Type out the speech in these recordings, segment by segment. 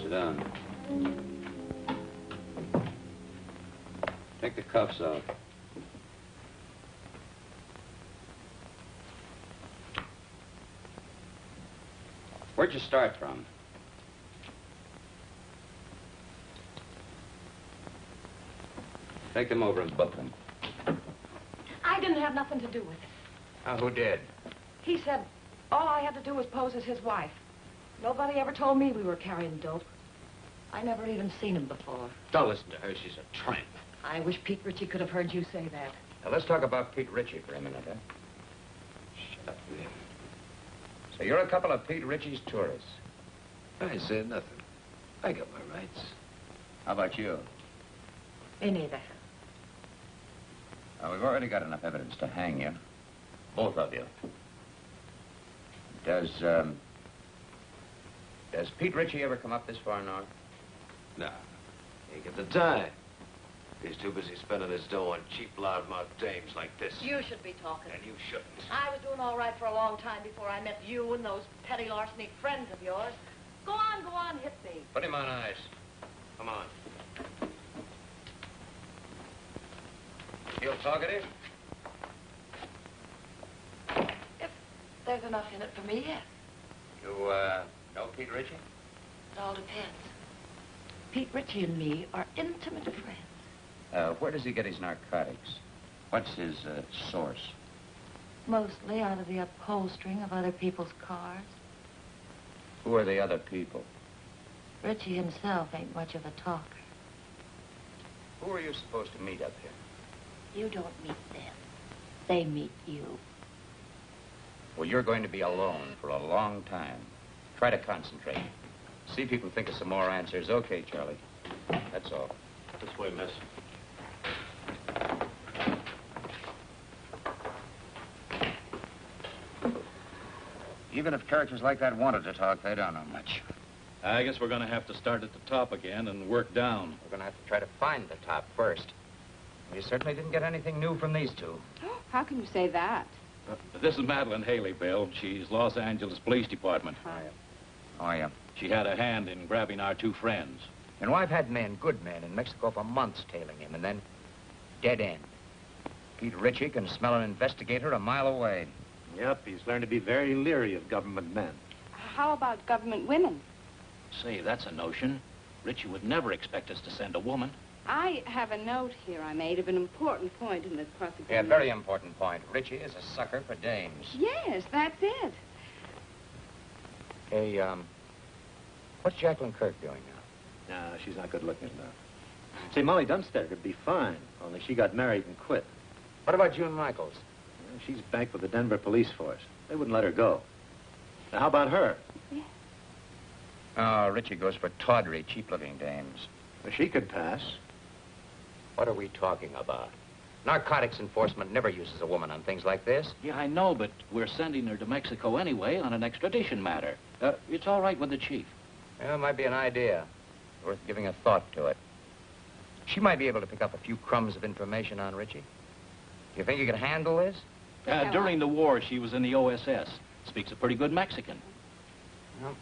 Sit down. Take the cuffs off. Where'd you start from? Take them over and book them. I didn't have nothing to do with it. Who did? He said all I had to do was pose as his wife. Nobody ever told me we were carrying dope. I never even seen him before. Don't listen to her. She's a tramp. I wish Pete Ritchie could have heard you say that. Now, let's talk about Pete Ritchie for a minute, huh? Shut up, William. So you're a couple of Pete Ritchie's tourists. I said nothing. I got my rights. How about you? Me neither. We've already got enough evidence to hang you. Both of you. Does Pete Ritchie ever come up this far north? No. Ain't got the time. He's too busy spending his dough on cheap, loudmouth dames like this. You should be talking. And you shouldn't. I was doing all right for a long time before I met you and those petty larceny friends of yours. Go on, hit me. Put him on ice. Come on. Feel talkative? If there's enough in it for me, yes. You, know Pete Ritchie? It all depends. Pete Ritchie and me are intimate friends. Where does he get his narcotics? What's his, source? Mostly out of the upholstering of other people's cars. Who are the other people? Ritchie himself ain't much of a talker. Who are you supposed to meet up here? You don't meet them. They meet you. Well, you're going to be alone for a long time. Try to concentrate. See if you can think of some more answers. Okay, Charlie. That's all. This way, miss. Even if characters like that wanted to talk, they don't know much. I guess we're going to have to start at the top again and work down. We're going to have to try to find the top first. We certainly didn't get anything new from these two. How can you say that? This is Madeleine Haley, Bill. She's Los Angeles Police Department. Oh, yeah. She had a hand in grabbing our two friends. And I've had men, good men, in Mexico for months tailing him, and then dead end. Pete Ritchie can smell an investigator a mile away. Yep, he's learned to be very leery of government men. How about government women? Say, that's a notion. Ritchie would never expect us to send a woman. I have a note here I made of an important point in the prosecution. Yeah, very important point. Ritchie is a sucker for dames. Yes, that's it. Hey, what's Jacqueline Kirk doing now? No, she's not good looking enough. Say, Molly Dunstedter would be fine, only she got married and quit. What about June Michaels? She's back with the Denver police force. They wouldn't let her go. Now, how about her? Yeah. Oh, Ritchie goes for tawdry, cheap-looking dames. Well, she could pass. What are we talking about? Narcotics enforcement never uses a woman on things like this. Yeah, I know, but we're sending her to Mexico anyway on an extradition matter. It's all right with the chief. Yeah, it might be an idea. Worth giving a thought to it. She might be able to pick up a few crumbs of information on Ritchie. You think you can handle this? During the war, she was in the OSS. Speaks a pretty good Mexican. Well,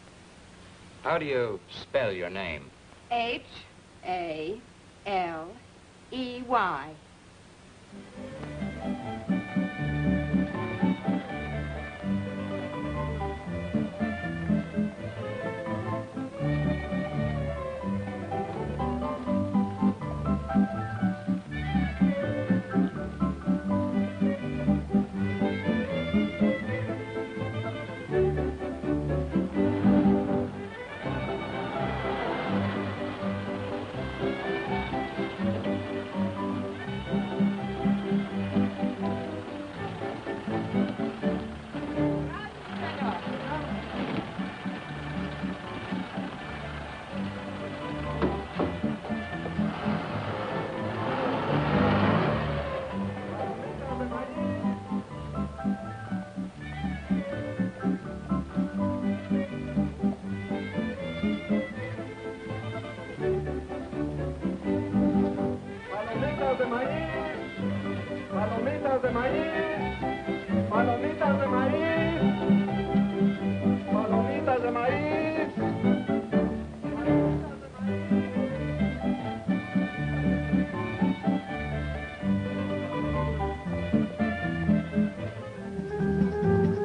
how do you spell your name? Haley.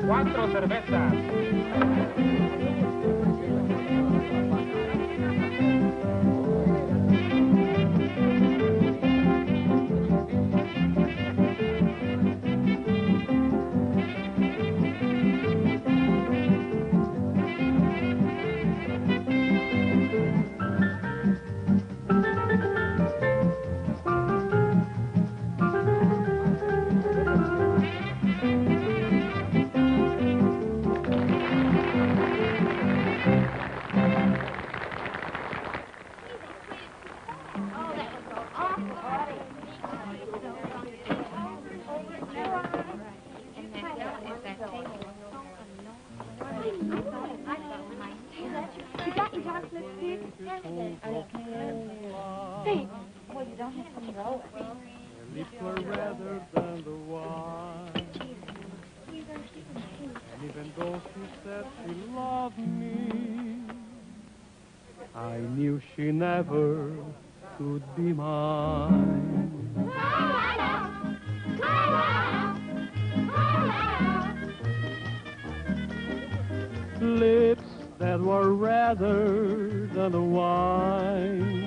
4 cervezas. You got your chocolate stick? Hey, well, you don't have to throw it. Lips were redder than the wine. And even though she said she loved me, I knew she never could be mine. Lips that were redder than the wine.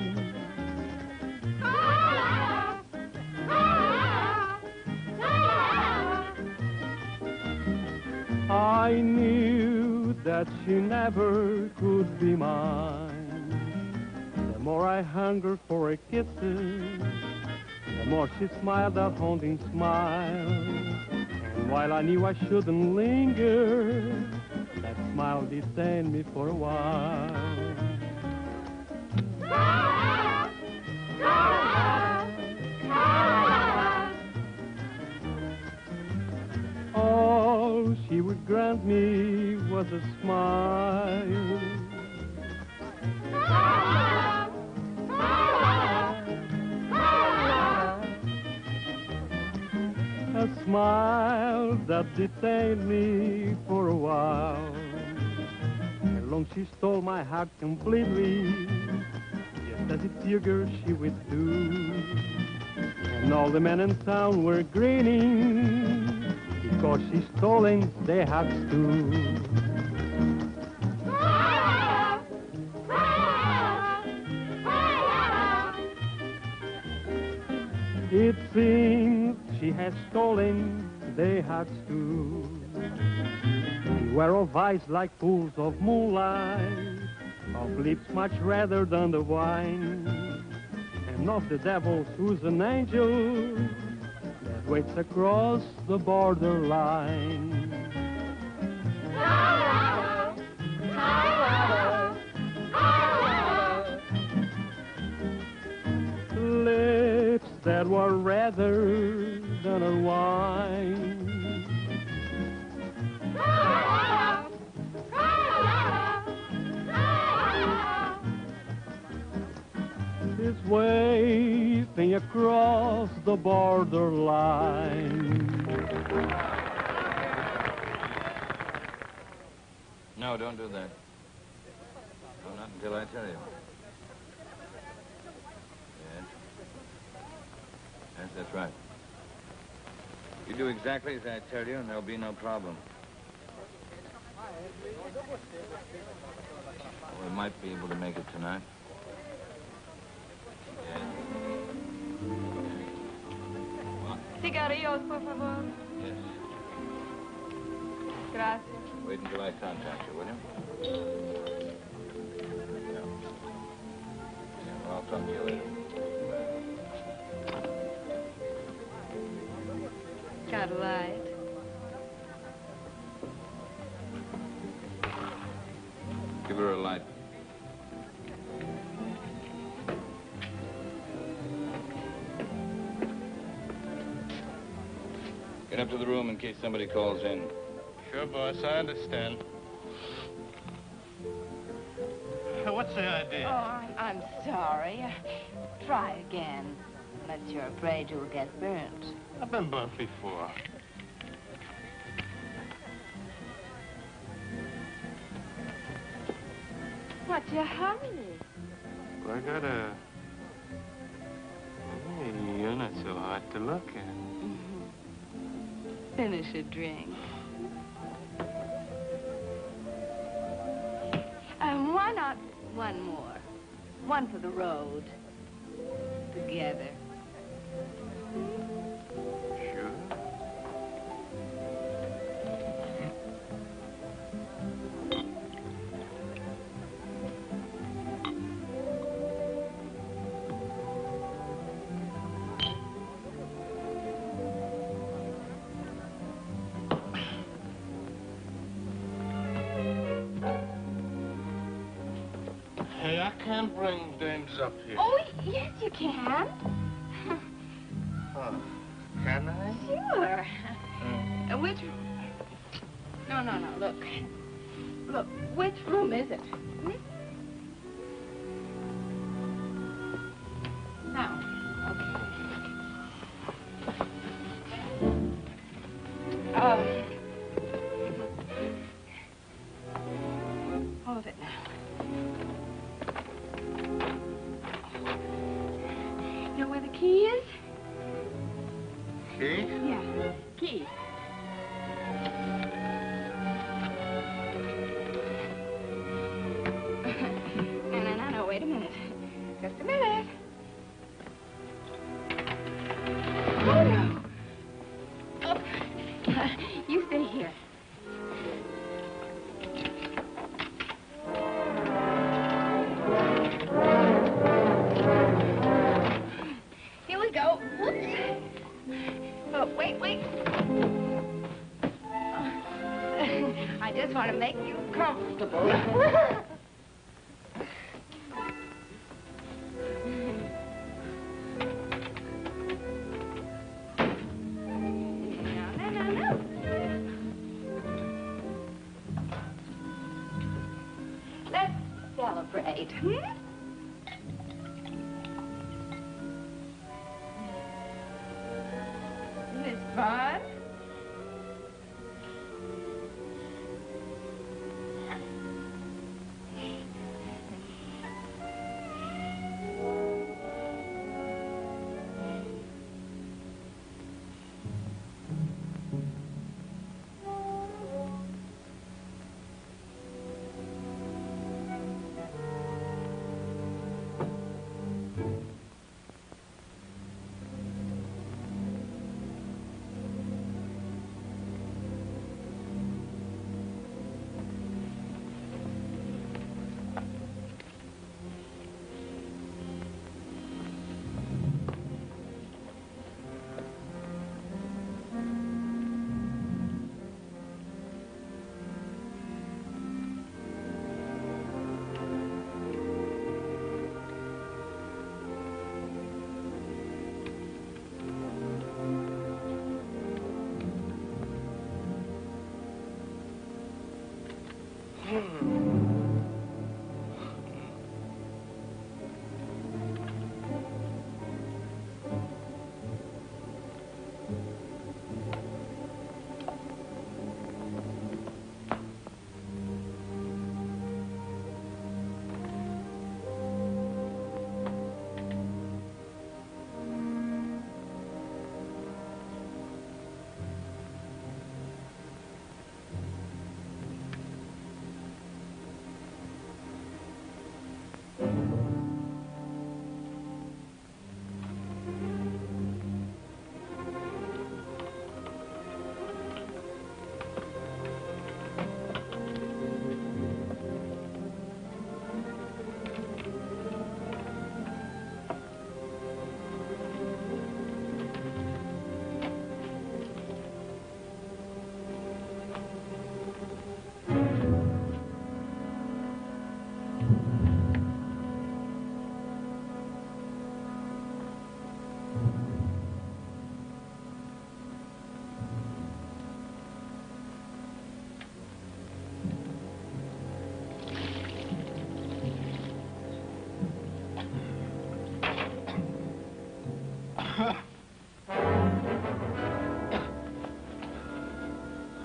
I knew that she never could be mine. The more I hungered for her kisses, the more she smiled that haunting smile. And while I knew I shouldn't linger, that smile detained me for a while. All she would grant me was a smile. A smile that detained me for a while. And long she stole my heart completely, just as it figured she would do. And all the men in town were grinning, because she's stolen their hearts too. It seems she has stolen their hearts too. Beware of eyes like pools of moonlight, of lips much redder than the wine, and of the devils who's an angel that waits across the borderline. Lips that were redder than a wine. Is waving across the borderline. No, don't do that. No, not until I tell you. Yes. Yes, that's right. You do exactly as I tell you, and there'll be no problem. We might be able to make it tonight. Cigarillos, por favor. Yes. Gracias. Wait until I contact you, will you? Yeah. Well, I'll talk to you later. Got a light. Give her a light. Get up to the room in case somebody calls in. Sure, boss, I understand. What's the idea? Oh, I'm sorry. Try again. Unless you're afraid you'll get burnt. I've been burnt before. What's your hurry? Well, I gotta... Hey, you're not so hard to look at. Finish a drink. Why not one more? One for the road. Together. Sure. Hey, I can't bring dames up here. Oh, yes, you can. Oh, can I? Sure. Which... No, look. Look, which room is it? Hmm? Now, okay. Hold it now. Know where the key is? Key? Yeah, key. No, wait a minute. Just a minute. Oh, no. Oh. You stay here. Here we go. Whoops. Oh, wait. I just want to make you comfortable. No. Let's celebrate, Isn't this fun?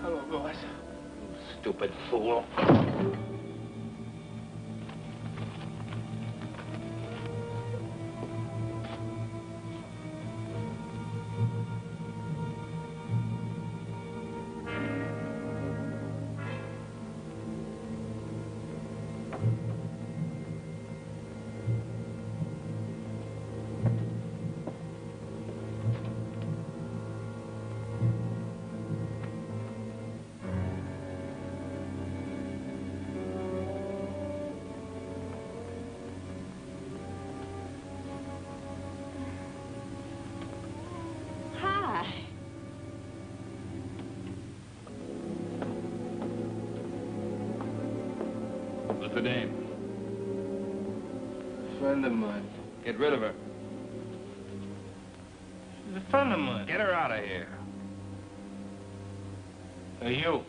Hello, boys. Stupid fool. the dame? Friend of mine. Get rid of her. She's a friend of mine. Get her out of here. Hey, you.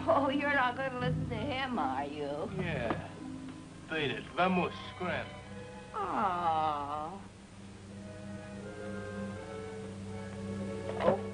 Oh, you're not going to listen to him, are you? Yeah. Beat it. Vamos, scram. Oh. Okay.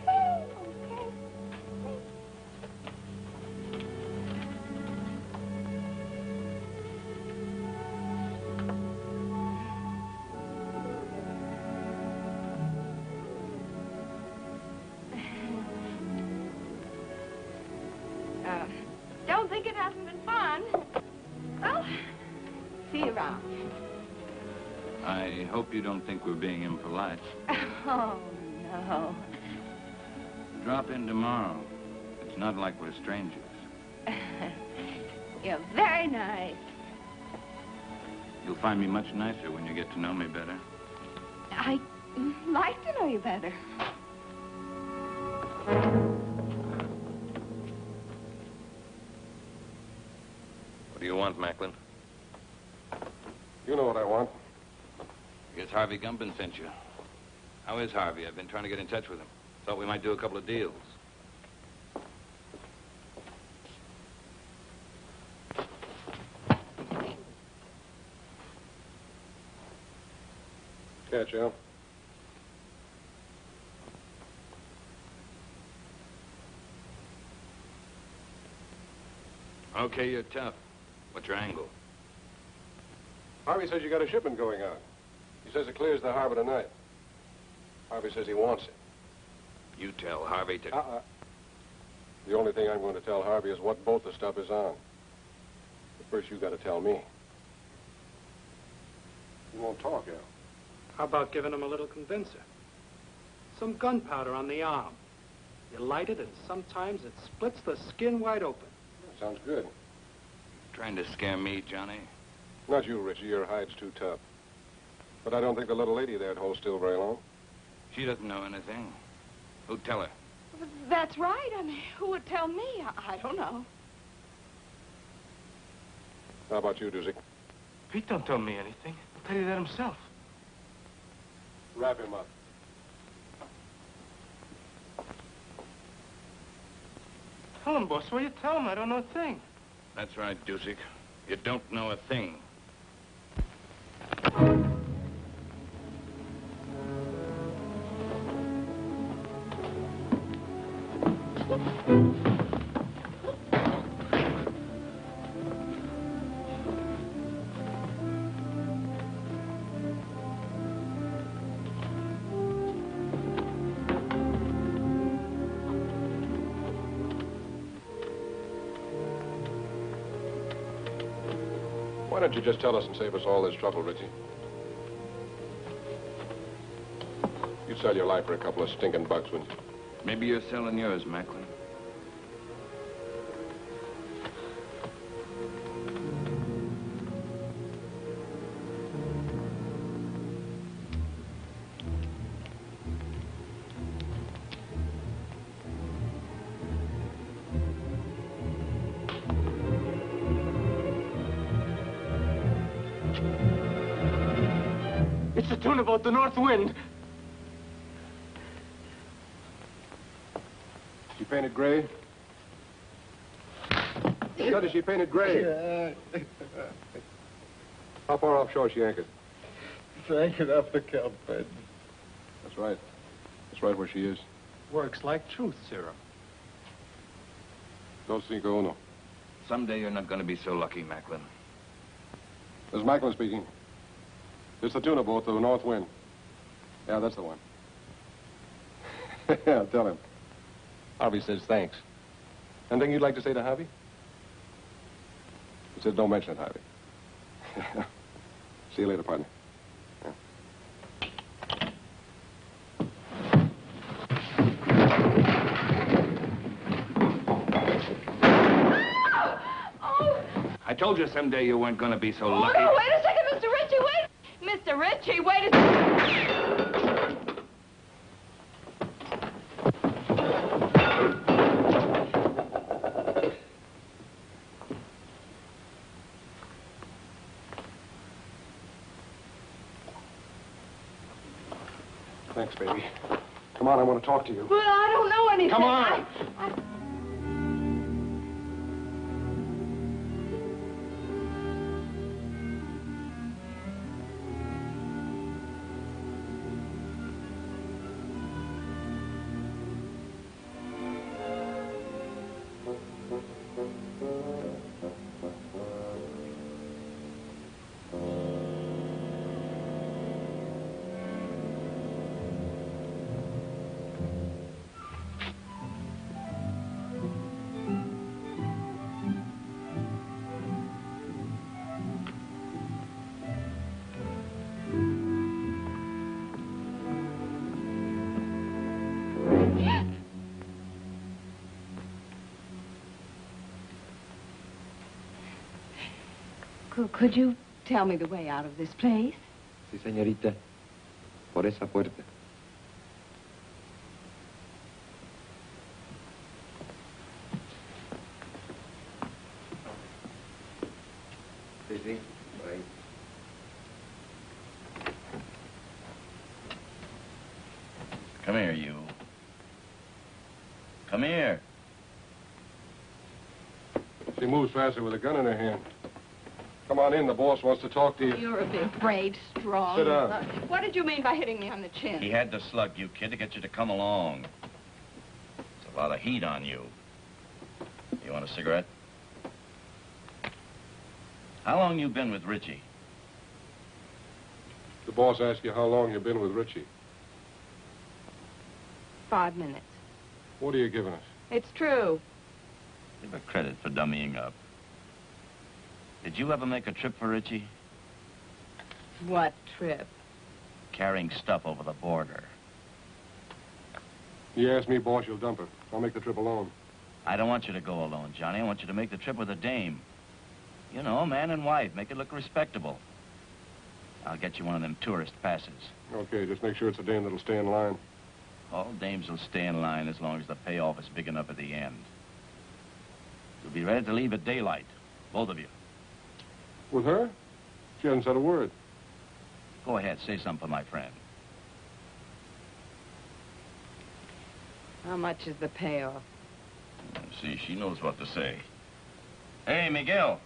Don't think it hasn't been fun. Well, see you around. I hope you don't think we're being impolite. Oh, no. Drop in tomorrow. It's not like we're strangers. You're very nice. You'll find me much nicer when you get to know me better. I'd like to know you better. What do you want, Macklin? You know what I want. Guess Harvey Gumpin sent you. How is Harvey? I've been trying to get in touch with him. Thought we might do a couple of deals. Catch, Al. Okay, you're tough. What's your angle? Harvey says you got a shipment going out. He says it clears the harbor tonight. Harvey says he wants it. You tell Harvey to... The only thing I'm going to tell Harvey is what boat the stuff is on. But first, you got to tell me. You won't talk, Al. How about giving him a little convincer? Some gunpowder on the arm. You light it, and sometimes it splits the skin wide open. Sounds good. Trying to scare me, Johnny? Not you, Ritchie. Your hide's too tough. But I don't think the little lady there'd hold still very long. She doesn't know anything. Who'd tell her? That's right. I mean, who would tell me? I don't know. How about you, Doozy? Pete don't tell me anything. He'll tell you that himself. Wrap him up. Tell him, boss. Will you tell him? I don't know a thing. That's right, Dusick. You don't know a thing. Why don't you just tell us and save us all this trouble, Ritchie? You'd sell your life for a couple of stinking bucks, wouldn't you? Maybe you're selling yours, Macklin. It's a tune about the north wind. She painted gray? Scott, is she painted gray? How far offshore is she anchored? It's anchored off the Cape, Fred. That's right. That's right where she is. Works like truth serum. Dos cinco uno. Someday you're not going to be so lucky, Macklin. This is Macklin speaking. It's the tuna boat, the North Wind. Yeah, that's the one. Yeah, tell him. Harvey says thanks. Anything you'd like to say to Harvey? He says don't mention it, Harvey. See you later, partner. Yeah. I told you someday you weren't going to be so lucky. No, wait a second, Mr. Ritchie, wait. Mr. Ritchie, wait a second. Thanks, baby. Come on, I want to talk to you. Well, I don't know anything. Come on. Could you tell me the way out of this place? Sí, señorita. Por esa puerta. Sí, sí, por ahí. Come here, you. Come here. She moves faster with a gun in her hand. Come on in. The boss wants to talk to you. You're a big, brave, strong... Sit down. What did you mean by hitting me on the chin? He had to slug you, kid, to get you to come along. There's a lot of heat on you. You want a cigarette? How long you been with Ritchie? The boss asked you how long you've been with Ritchie. 5 minutes. What are you giving us? It's true. Give her credit for dummying up. Did you ever make a trip for Ritchie? What trip? Carrying stuff over the border. You ask me, boss, you'll dump her. I'll make the trip alone. I don't want you to go alone, Johnny. I want you to make the trip with a dame. You know, man and wife. Make it look respectable. I'll get you one of them tourist passes. Okay, just make sure it's a dame that'll stay in line. All dames will stay in line as long as the payoff is big enough at the end. You'll be ready to leave at daylight, both of you. With her? She hasn't said a word. Go ahead, say something for my friend. How much is the payoff? See, she knows what to say. Hey, Miguel.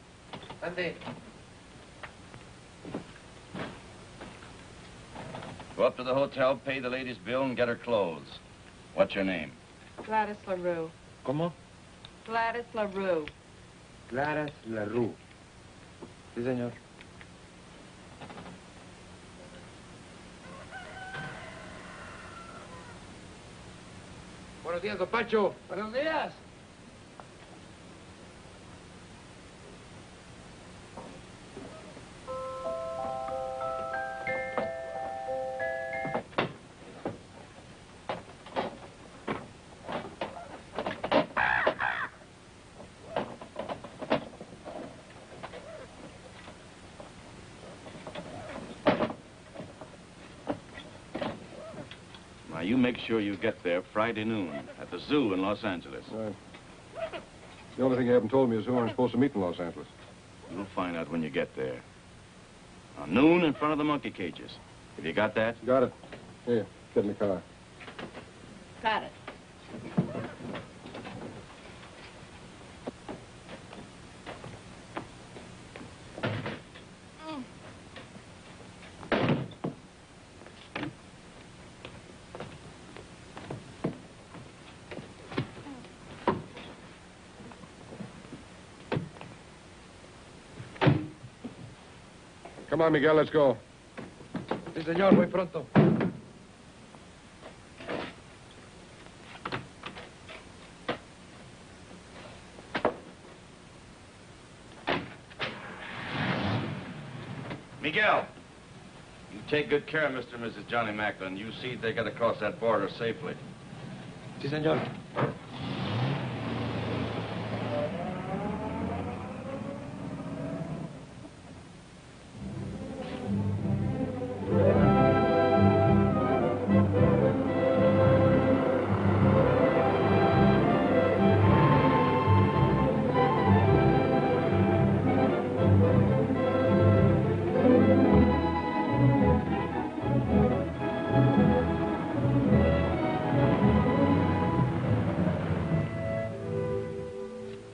Ande. Go up to the hotel, pay the lady's bill, and get her clothes. What's your name? Gladys LaRue. ¿Cómo? Gladys LaRue. Claras LaRue. Sí, señor. Buenos días, don Pancho. Buenos días. Now, you make sure you get there Friday noon at the zoo in Los Angeles. Right. The only thing you haven't told me is who I'm supposed to meet in Los Angeles. You'll find out when you get there. Now, noon in front of the monkey cages. Have you got that? Got it. Here, get in the car. Got it. Come on, Miguel, let's go. Sí, señor, muy pronto. Miguel, you take good care of Mr. and Mrs. Johnny Macklin. You see they get across that border safely. Sí, señor.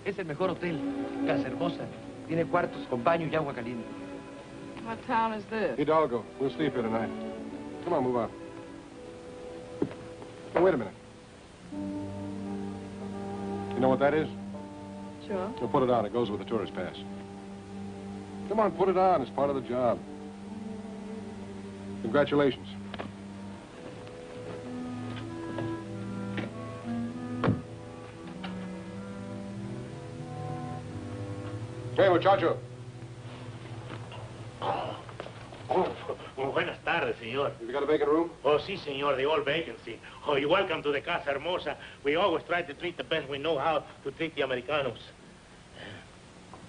Es el mejor hotel. Casa hermosa. Tiene cuartos con baño y agua caliente. What town is this? Hidalgo. We'll sleep here tonight. Come on, move on. Hey, wait a minute. You know what that is? Sure. We'll put it on. It goes with the tourist pass. Come on, put it on. It's part of the job. Congratulations. Hey, muchacho. Muy buenas tardes, señor. You got a vacant room? Oh, sí, señor, the old vacancy. Oh, you're welcome to the Casa Hermosa. We always try to treat the best we know how to treat the Americanos.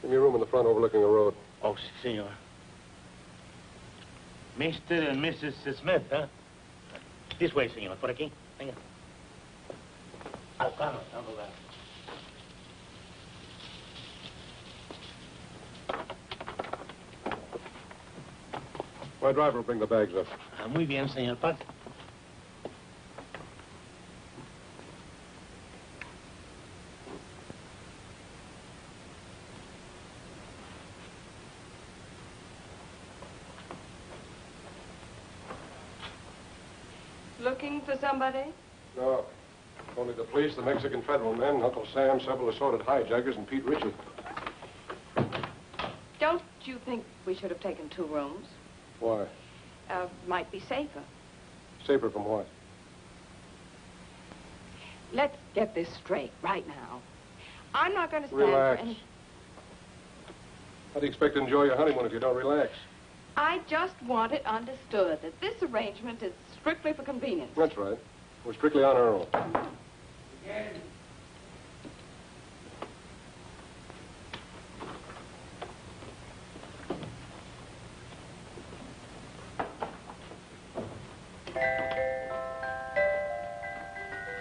Give me a room in the front overlooking the road. Oh, sí, señor. Mr. and Mrs. Smith, huh? This way, señor. Por aquí. Venga. Vamos. My driver will bring the bags up. Muy bien, señor. Paz. Looking for somebody? No. Only the police, the Mexican federal men, Uncle Sam, several assorted hijackers, and Pete Ritchie. Don't you think we should have taken 2 rooms? Why? Might be safer. Safer from what? Let's get this straight right now. I'm not going to stand Relax. for any... How do you expect to enjoy your honeymoon if you don't relax? I just want it understood that this arrangement is strictly for convenience. That's right. We're strictly on our own.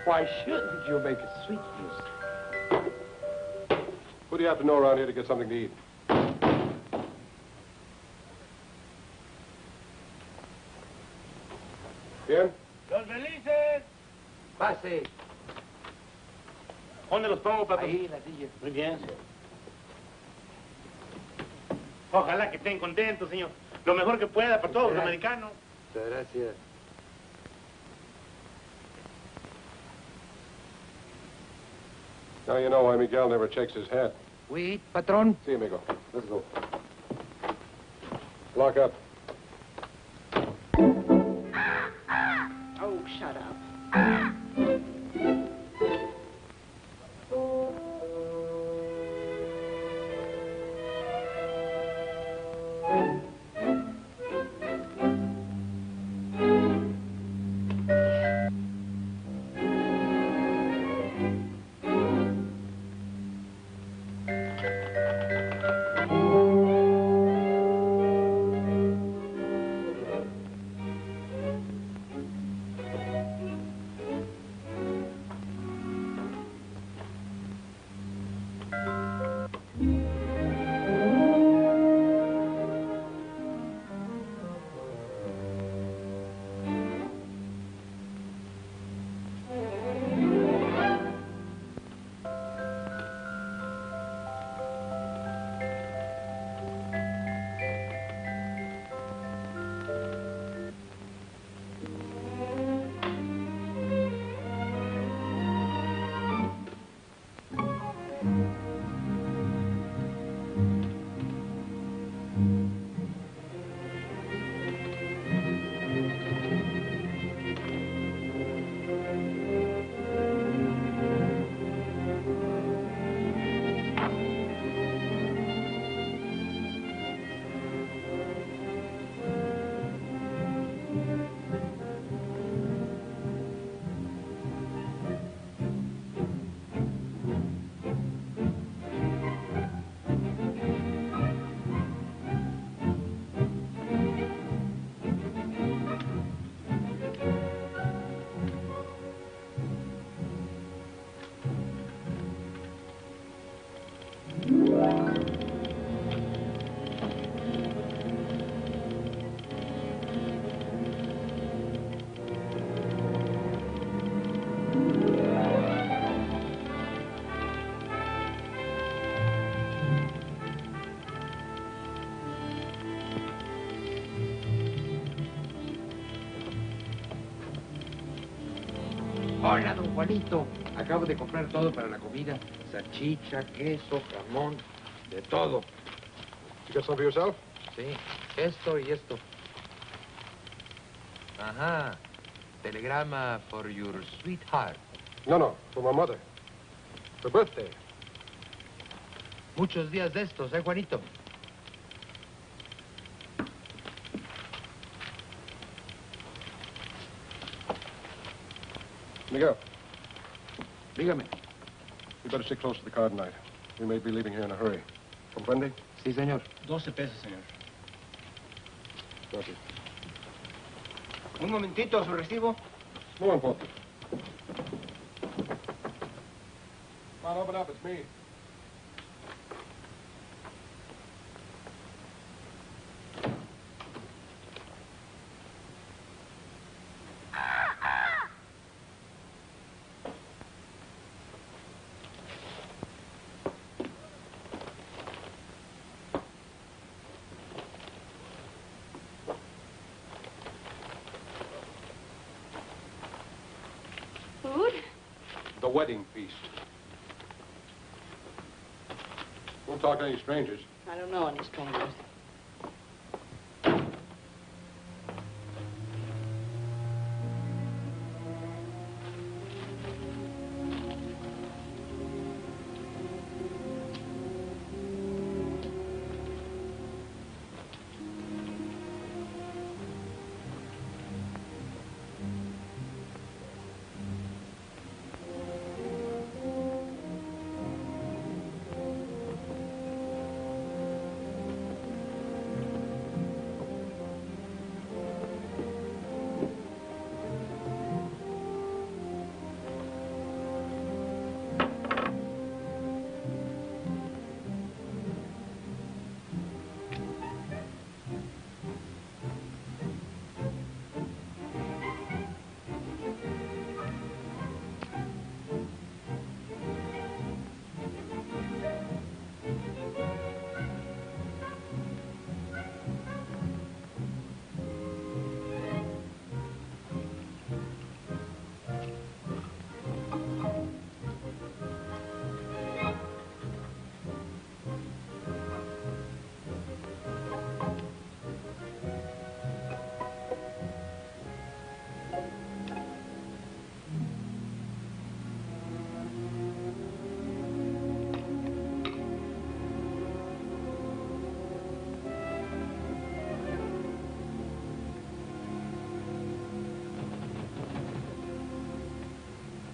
Why shouldn't you make a sweet music? Who do you have to know around here to get something to eat? Bien? Los felices. Pase. ¿Dónde los pongo, patrón? Ahí, en la silla. Muy bien. Ojalá que estén contentos, señor. Lo mejor que pueda para todos los americanos. Muchas gracias. Now you know why Miguel never checks his hat. Oui, patron. See, amigo. Let's go. Lock up. Oh, shut up. Hola, don Juanito. Acabo de comprar todo para la comida. Salchicha, queso, jamón, de todo. You got some for yourself? Sí, esto y esto. Ajá. Telegrama for your sweetheart. No, for my mother. Her birthday. Muchos días de estos, Juanito? Miguel, Dígame. you better stick close to the car tonight. We may be leaving here in a hurry. Comprende? Sí, señor. 12 pesos, señor. Gracias. Un momentito, su recibo. No importa. Come on, open up. It's me. Food? The wedding feast. Don't talk to any strangers. I don't know any strangers.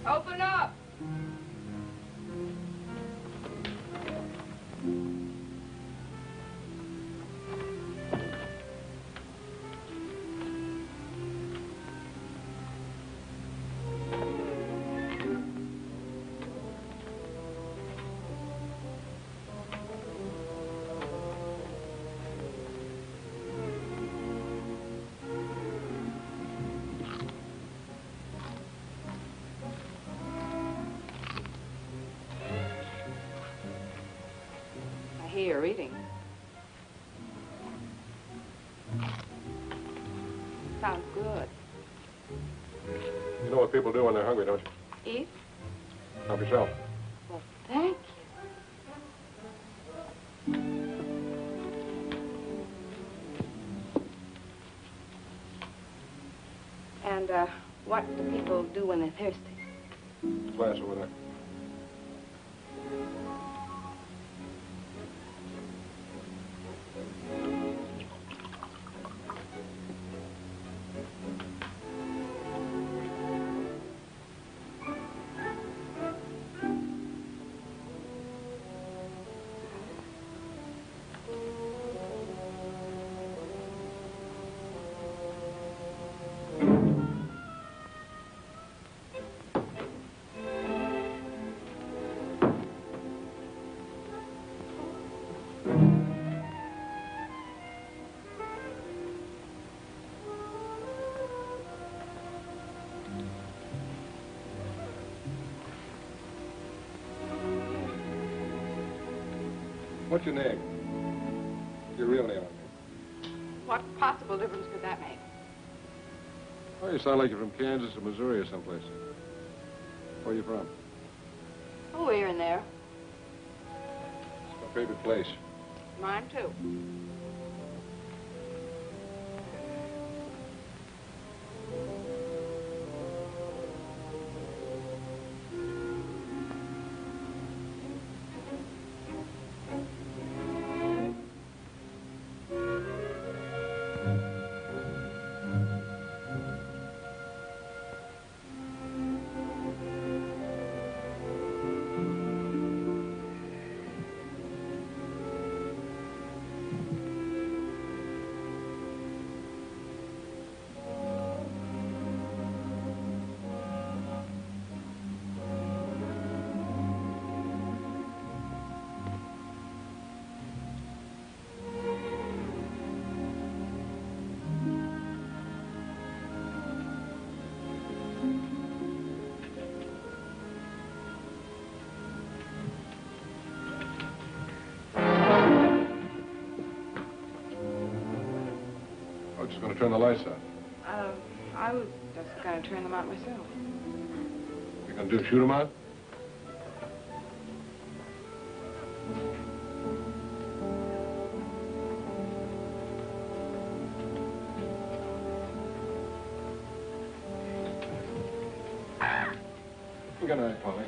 Open up! I hear you're eating. Sounds good. You know what people do when they're hungry, don't you? Eat? Help yourself. Well, thank you. And, what do people do when they're thirsty? Glass over there. What's your name? Your real name, I mean. What possible difference could that make? Oh, you sound like you're from Kansas or Missouri or someplace. Where are you from? Oh, here and there. It's my favorite place. Mine, too. I'm just going to turn the lights out. I was just going to turn them out myself. You going to shoot them out? Good night, Polly.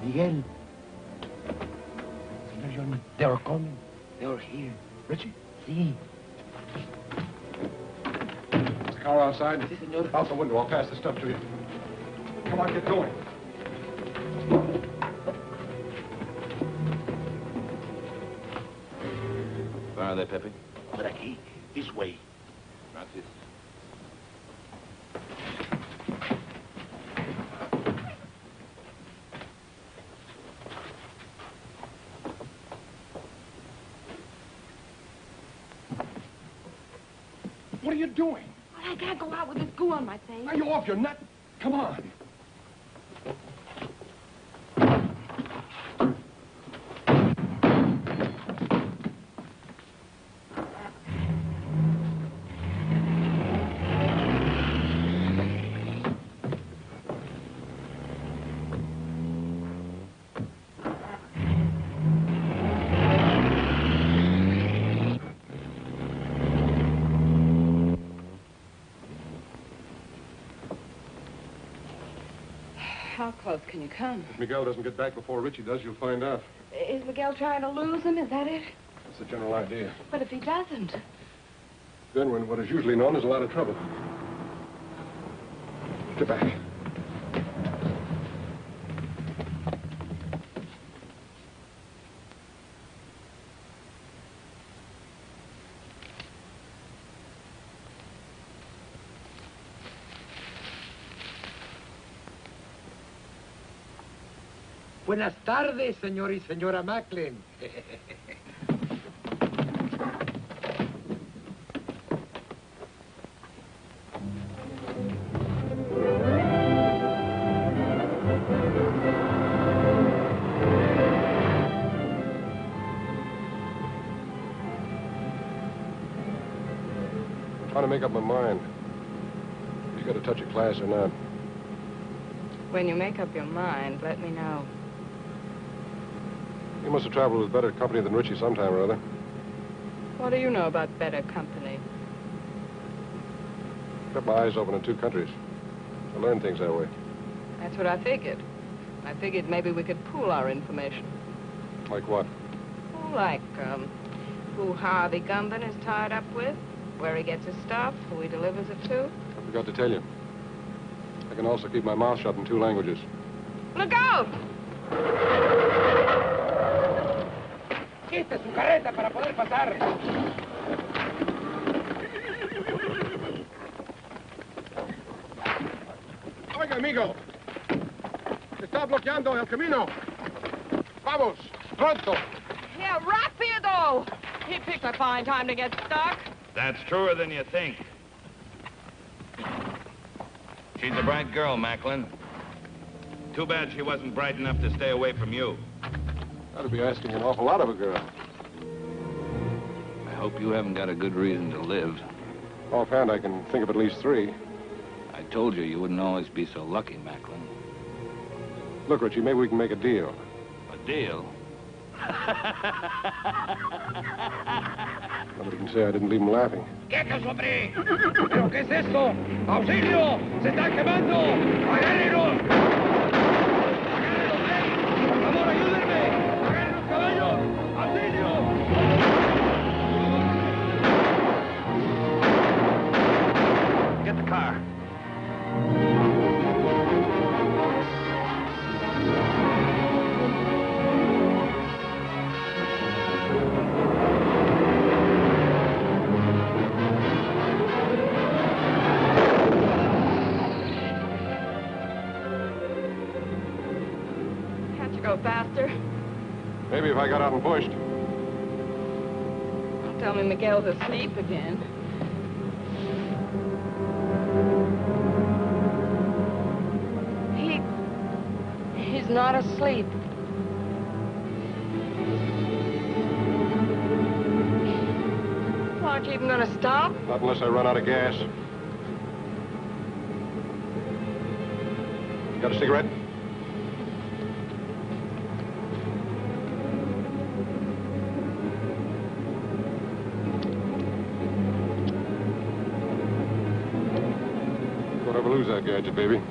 Miguel. Senor German, they are coming. They are here. Ritchie? See. Is the car outside? Si, senor. Out the window. I'll pass the stuff to you. Come on, get going. Where are they, Pepe? Por aquí. This way. Gracias. What are you doing? I can't go out with this goo on my face. Are you off your nut? Come on. How close can you come? If Miguel doesn't get back before Ritchie does, you'll find out. Is Miguel trying to lose him? Is that it? That's the general idea. But if he doesn't... Then we're in what is usually known as a lot of trouble. Get back. Buenas tardes, señor y señora Macklin. I'm trying to make up my mind. You got a touch of class or not? When you make up your mind, let me know. You must have traveled with better company than Ritchie sometime or other. What do you know about better company? Kept my eyes open in two countries. I learned things that way. That's what I figured. I figured maybe we could pool our information. Like what? Oh, like, who Harvey Gumben is tied up with, where he gets his stuff, who he delivers it to. I forgot to tell you. I can also keep my mouth shut in 2 languages. Look out! Quite su carreta para poder pasar. Oiga, amigo. está bloqueando el camino. Vamos, pronto. Yeah, rapido! He picked a fine time to get stuck. That's truer than you think. She's a bright girl, Macklin. Too bad she wasn't bright enough to stay away from you. That'd be asking an awful lot of a girl. I hope you haven't got a good reason to live. Offhand, I can think of at least 3. I told you you wouldn't always be so lucky, Macklin. Look, Ritchie, maybe we can make a deal. A deal? Nobody can say I didn't leave him laughing. ¡Quietos, hombre! ¿Pero qué es esto? ¡Auxilio! ¡Se están quemando! ¡Agárrenlos! ¡Agárrenlos, Por favor, ayúdenme! ¡Agarren los caballos! ¡Auxilio! Get the car. Can't you go faster? Maybe if I got out and pushed. Don't tell me Miguel's asleep again. He's not asleep. Aren't you even gonna stop? Not unless I run out of gas. You got a cigarette? Don't ever lose that gadget, baby.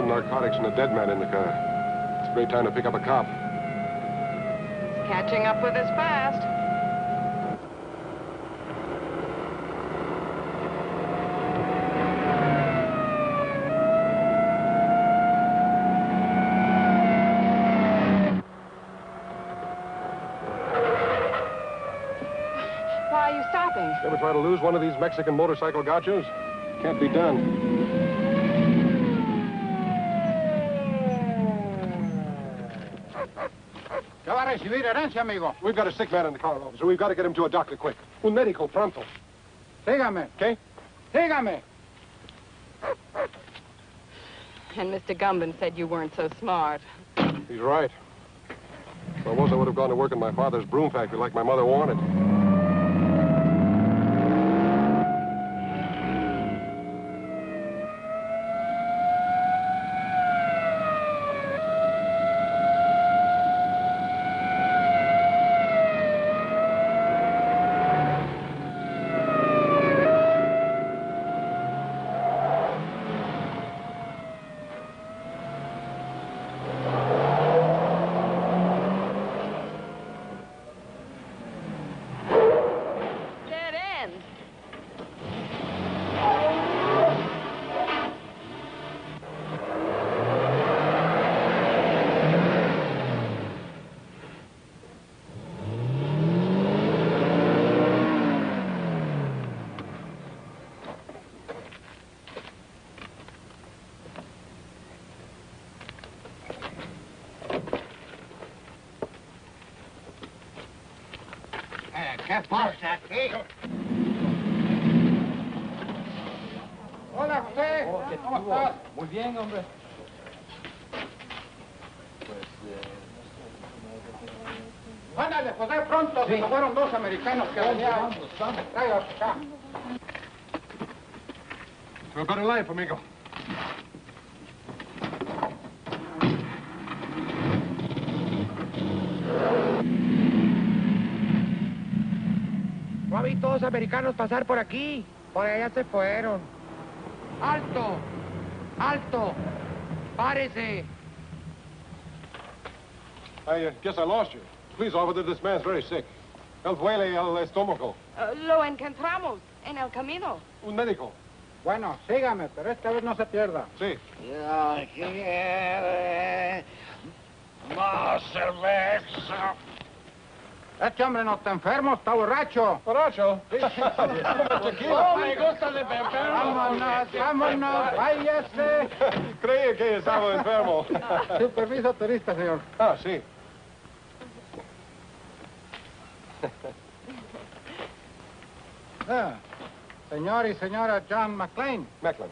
Narcotics and a dead man in the car. It's a great time to pick up a cop. He's catching up with us fast. Why are you stopping? Ever try to lose one of these Mexican motorcycle gauchos? Can't be done. ¿Qué va a recibir herencia, amigo? We've got a sick man in the car, officer. We've got to get him to a doctor quick. Un médico pronto. Sígame. Okay? Sígame. And Mr. Gumben said you weren't so smart. He's right. If I was, I would have gone to work in my father's broom factory like my mother wanted. ¿Qué pasa aquí? Hola, José. ¿Cómo estás? Muy bien, hombre. Ándale, José, pronto. Se me fueron 2 americanos que venían. Tráigalos acá. To a better life, amigo. No vi todos americanos pasar por aquí. Por allá se fueron. ¡Alto! ¡Alto! ¡Párese! I guess I lost you. Please, officer, this man's very sick. Él duele el estómago. Lo encontramos en el camino. Un médico. Bueno, sígame, pero esta vez no se pierda. Sí. Ya quiere más cerveza. Este hombre no está enfermo, está borracho. ¿Borracho? Sí. Oh, me gusta de beber. Vámonos, váyase. Creía que estaba enfermo. Su permiso turista, señor. Ah, sí. Señor y señora John McLean. Macklin.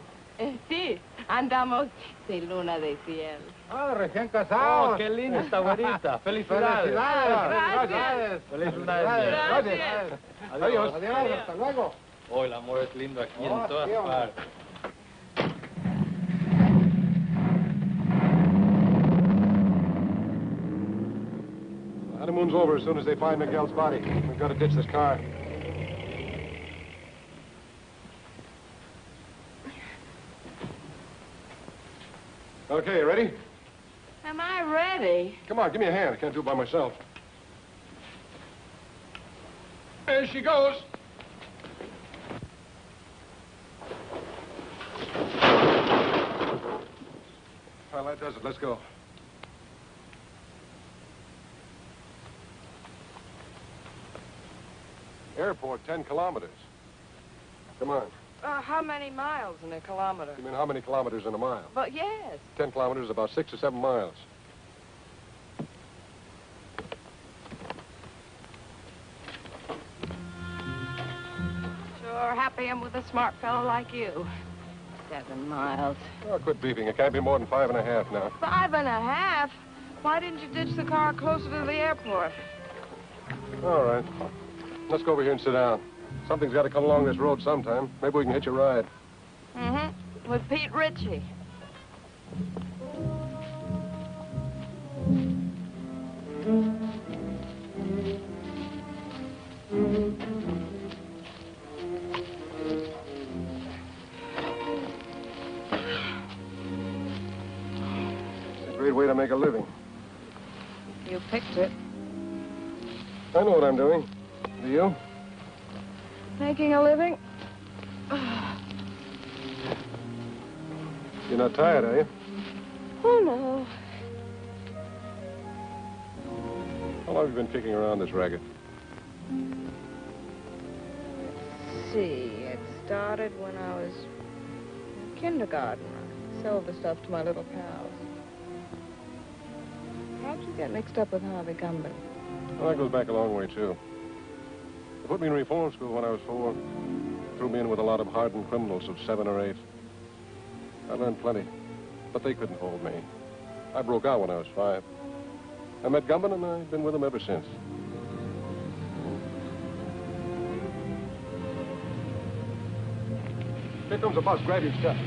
Sí, andamos de luna de cielo. Ah, recién casados. Oh, qué linda esta güerita. Felicidades. Felicidades. Felicidades. Gracias. Adiós. Adiós, hasta luego. Oh, el amor es lindo aquí Oh, en todas sí, hombre. partes. The honeymoon's over as soon as they find Miguel's body. We've got to ditch this car. Okay, ready? Am I ready? Come on, give me a hand. I can't do it by myself. There she goes. Well, that does it. Let's go. Airport, 10 kilometers. Come on. How many miles in a kilometer? You mean how many kilometers in a mile? But yes. 10 kilometers is about 6 or 7 miles. Sure happy I'm with a smart fellow like you. 7 miles. Oh, quit beefing. It can't be more than 5.5 now. 5.5? Why didn't you ditch the car closer to the airport? All right. Let's go over here and sit down. Something's got to come along this road sometime. Maybe we can hitch a ride. Mm-hmm. With Pete Ritchie. It's a great way to make a living. You picked it. I know what I'm doing. Do you? Making a living? You're not tired, are you? Oh, no. How long have you been kicking around this racket? Let's see. It started when I was in kindergarten. I sold the stuff to my little pals. How'd you get mixed up with Harvey Gumby? Well, that goes back a long way, too. They put me in reform school when I was 4. Threw me in with a lot of hardened criminals of 7 or 8. I learned plenty, but they couldn't hold me. I broke out when I was 5. I met Gumby, and I've been with him ever since. Here comes the bus. Grab your stuff.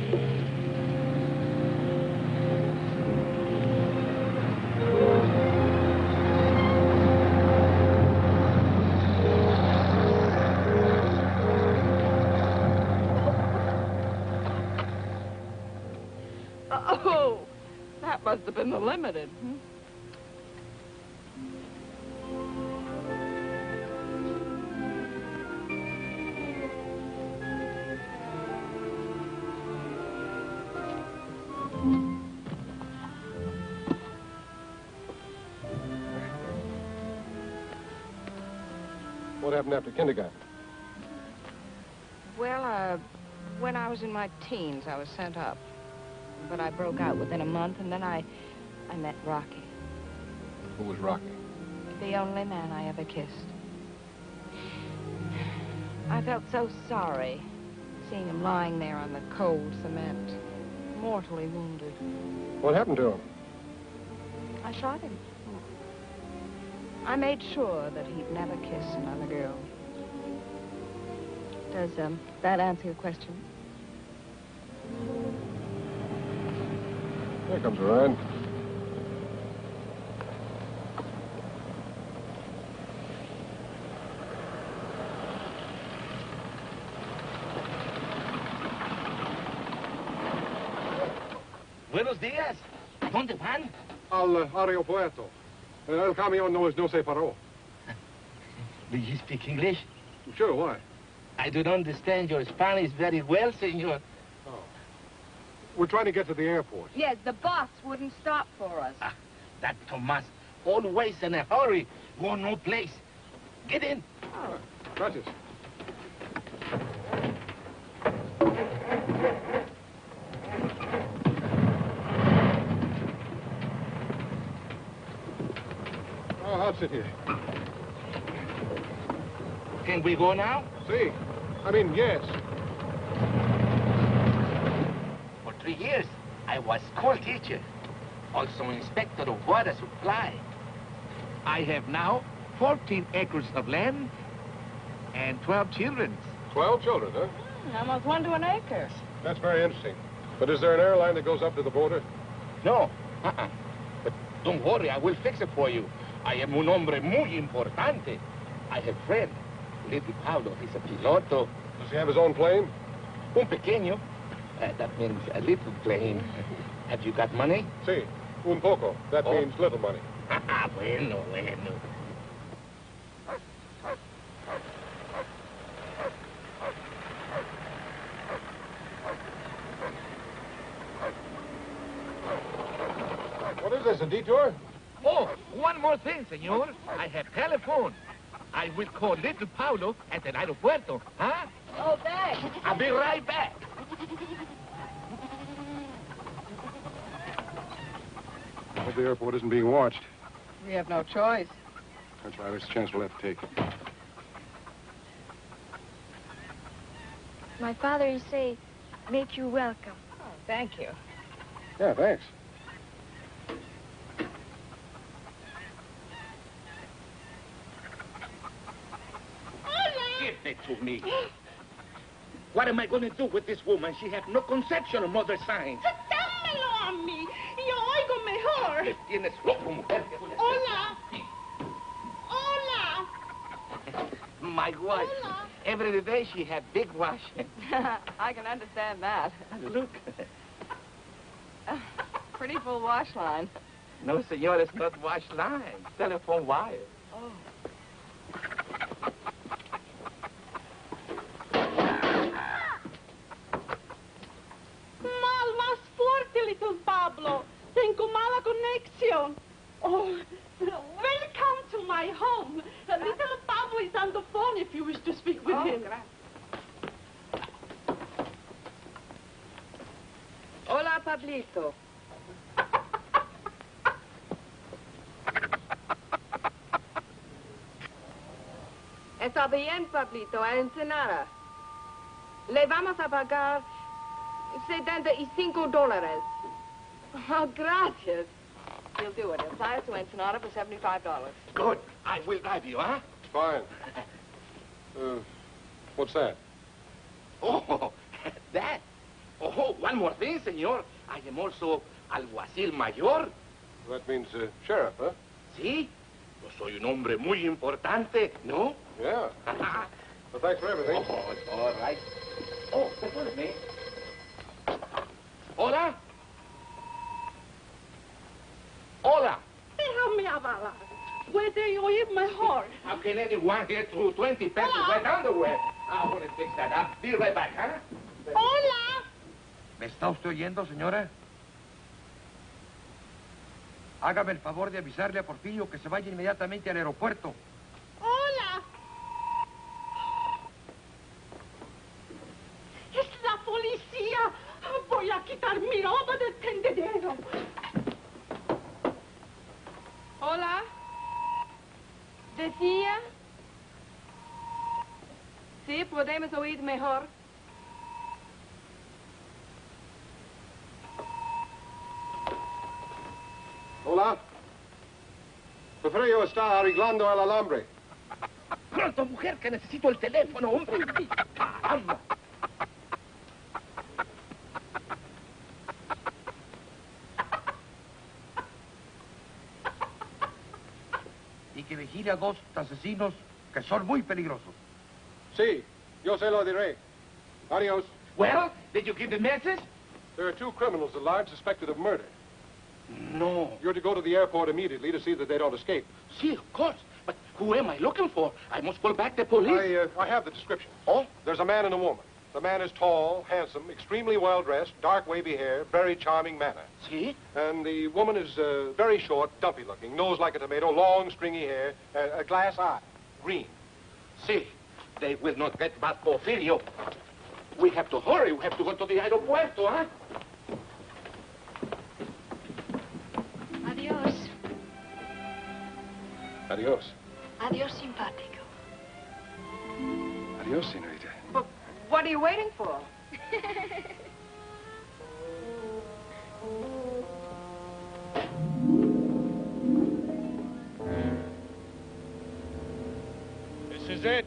Oh, that must have been the limited. What happened after kindergarten? Well, when I was in my teens, I was sent up. But I broke out within a month, and then I met Rocky. Who was Rocky? The only man I ever kissed. I felt so sorry seeing him lying there on the cold cement, mortally wounded. What happened to him? I shot him. I made sure that he'd never kiss another girl. Does that answer your question? Here comes a ride. Buenos días. ¿Dónde van? Al aeropuerto. El camión no se paró. Do you speak English? Sure, why? I don't understand your Spanish very well, senor. Oh. We're trying to get to the airport. Yes, the bus wouldn't stop for us. Ah, that Tomas, always in a hurry, go no place. Get in. Oh. Gracias. Oh, I'll sit here. Can we go now? See. I mean, yes. For 3 years, I was school teacher, also inspector of water supply. I have now 14 acres of land and 12 children. 12 children, huh? Almost 1 to an acre. That's very interesting. But is there an airline that goes up to the border? No. But don't worry, I will fix it for you. I am un hombre muy importante. I have friend. Little Pablo, he's a piloto. Does he have his own plane? Un pequeño. That means a little plane. Have you got money? Sí, un poco. That means little money. Bueno. What is this, a detour? Oh, one more thing, senor. I have telephone. I will call little Paulo at the aeropuerto, huh? Oh, thanks. I'll be right back. I hope the airport isn't being watched. We have no choice. That's right. It's a chance we'll have to take. My father say, make you welcome. Oh, thank you. Yeah, thanks. Give it to me. What am I going to do with this woman? She has no conception of mother signs. ¡Dámelo a mí! ¡Yo oigo mejor! Le tienes loco, mujer. Hola. Hola. My wife. Hola. Every day she had big wash. I can understand that. Look. Pretty full wash line. No, senor, it's not wash line. Telephone wire. Oh. Mal, más fuerte, little Pablo. Tengo mala conexión. Oh, welcome to my home. Little Pablo is on the phone if you wish to speak with him. Hola, Pablito. Está bien, Pablito, a Ensenada. Le vamos a pagar $75. Oh, gracias. He'll do it. He'll fly us to Ensenada for $75. Good. I will drive you, huh? Fine. What's that? Oh, that. Oh, one more thing, senor. I am also alguacil mayor. That means sheriff, huh? Sí. Yo soy un hombre muy importante, ¿no? Yeah. Well, thanks for everything. Oh, it's all right. Oh, perdóneme. Hola. Hola. Déjame hablar. Puede oír mejor. How can anyone get through 20 pesos wet underwear? I want to fix that up. Be right back, huh? Hola. ¿Me está usted oyendo, señora? Hágame el favor de avisarle a Porfirio que se vaya inmediatamente al aeropuerto. Hola. Es la policía. Voy a quitar mi ropa del tendedero. Hola. ¿Decía? Sí, podemos oír mejor. Hola. Porfirio está arreglando el alambre. Pronto, mujer, que necesito el teléfono, hombre. Caramba. Y que vigile a 2 asesinos que son muy peligrosos. Sí, yo se lo diré. Adios. Well, did you give the message? There are 2 criminals at large suspected of murder. No. You're to go to the airport immediately to see that they don't escape. See, of course. But who am I looking for? I must call back the police. I have the description. Oh? There's a man and a woman. The man is tall, handsome, extremely well-dressed, dark wavy hair, very charming manner. See? And the woman is very short, dumpy-looking, nose like a tomato, long, stringy hair, a glass eye, green. See, they will not get back Porfirio. We have to hurry. We have to go to the aeropuerto, huh? Adios. Adios. Adios, simpático. Adios, señorita. But what are you waiting for? This is it.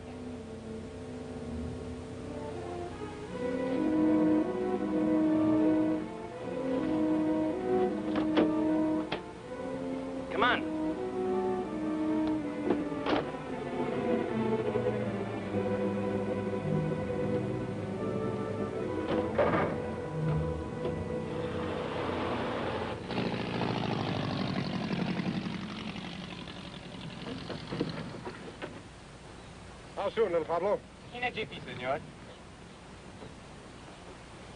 Come on. How soon, little Pablo? In a jiffy, senor.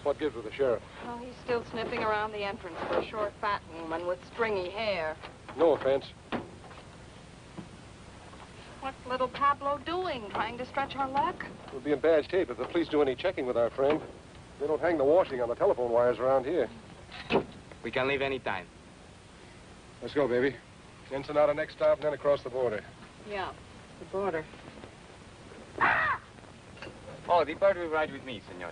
What gives with the sheriff? Oh, he's still sniffing around the entrance for a short, fat woman with stringy hair. No offense. What's little Pablo doing? Trying to stretch our luck? We'll be in bad shape if the police do any checking with our friend. They don't hang the washing on the telephone wires around here. We can leave any time. Let's go, baby. Ensenada next stop, and then across the border. Yeah, the border. Oh, the bird will ride with me, senor.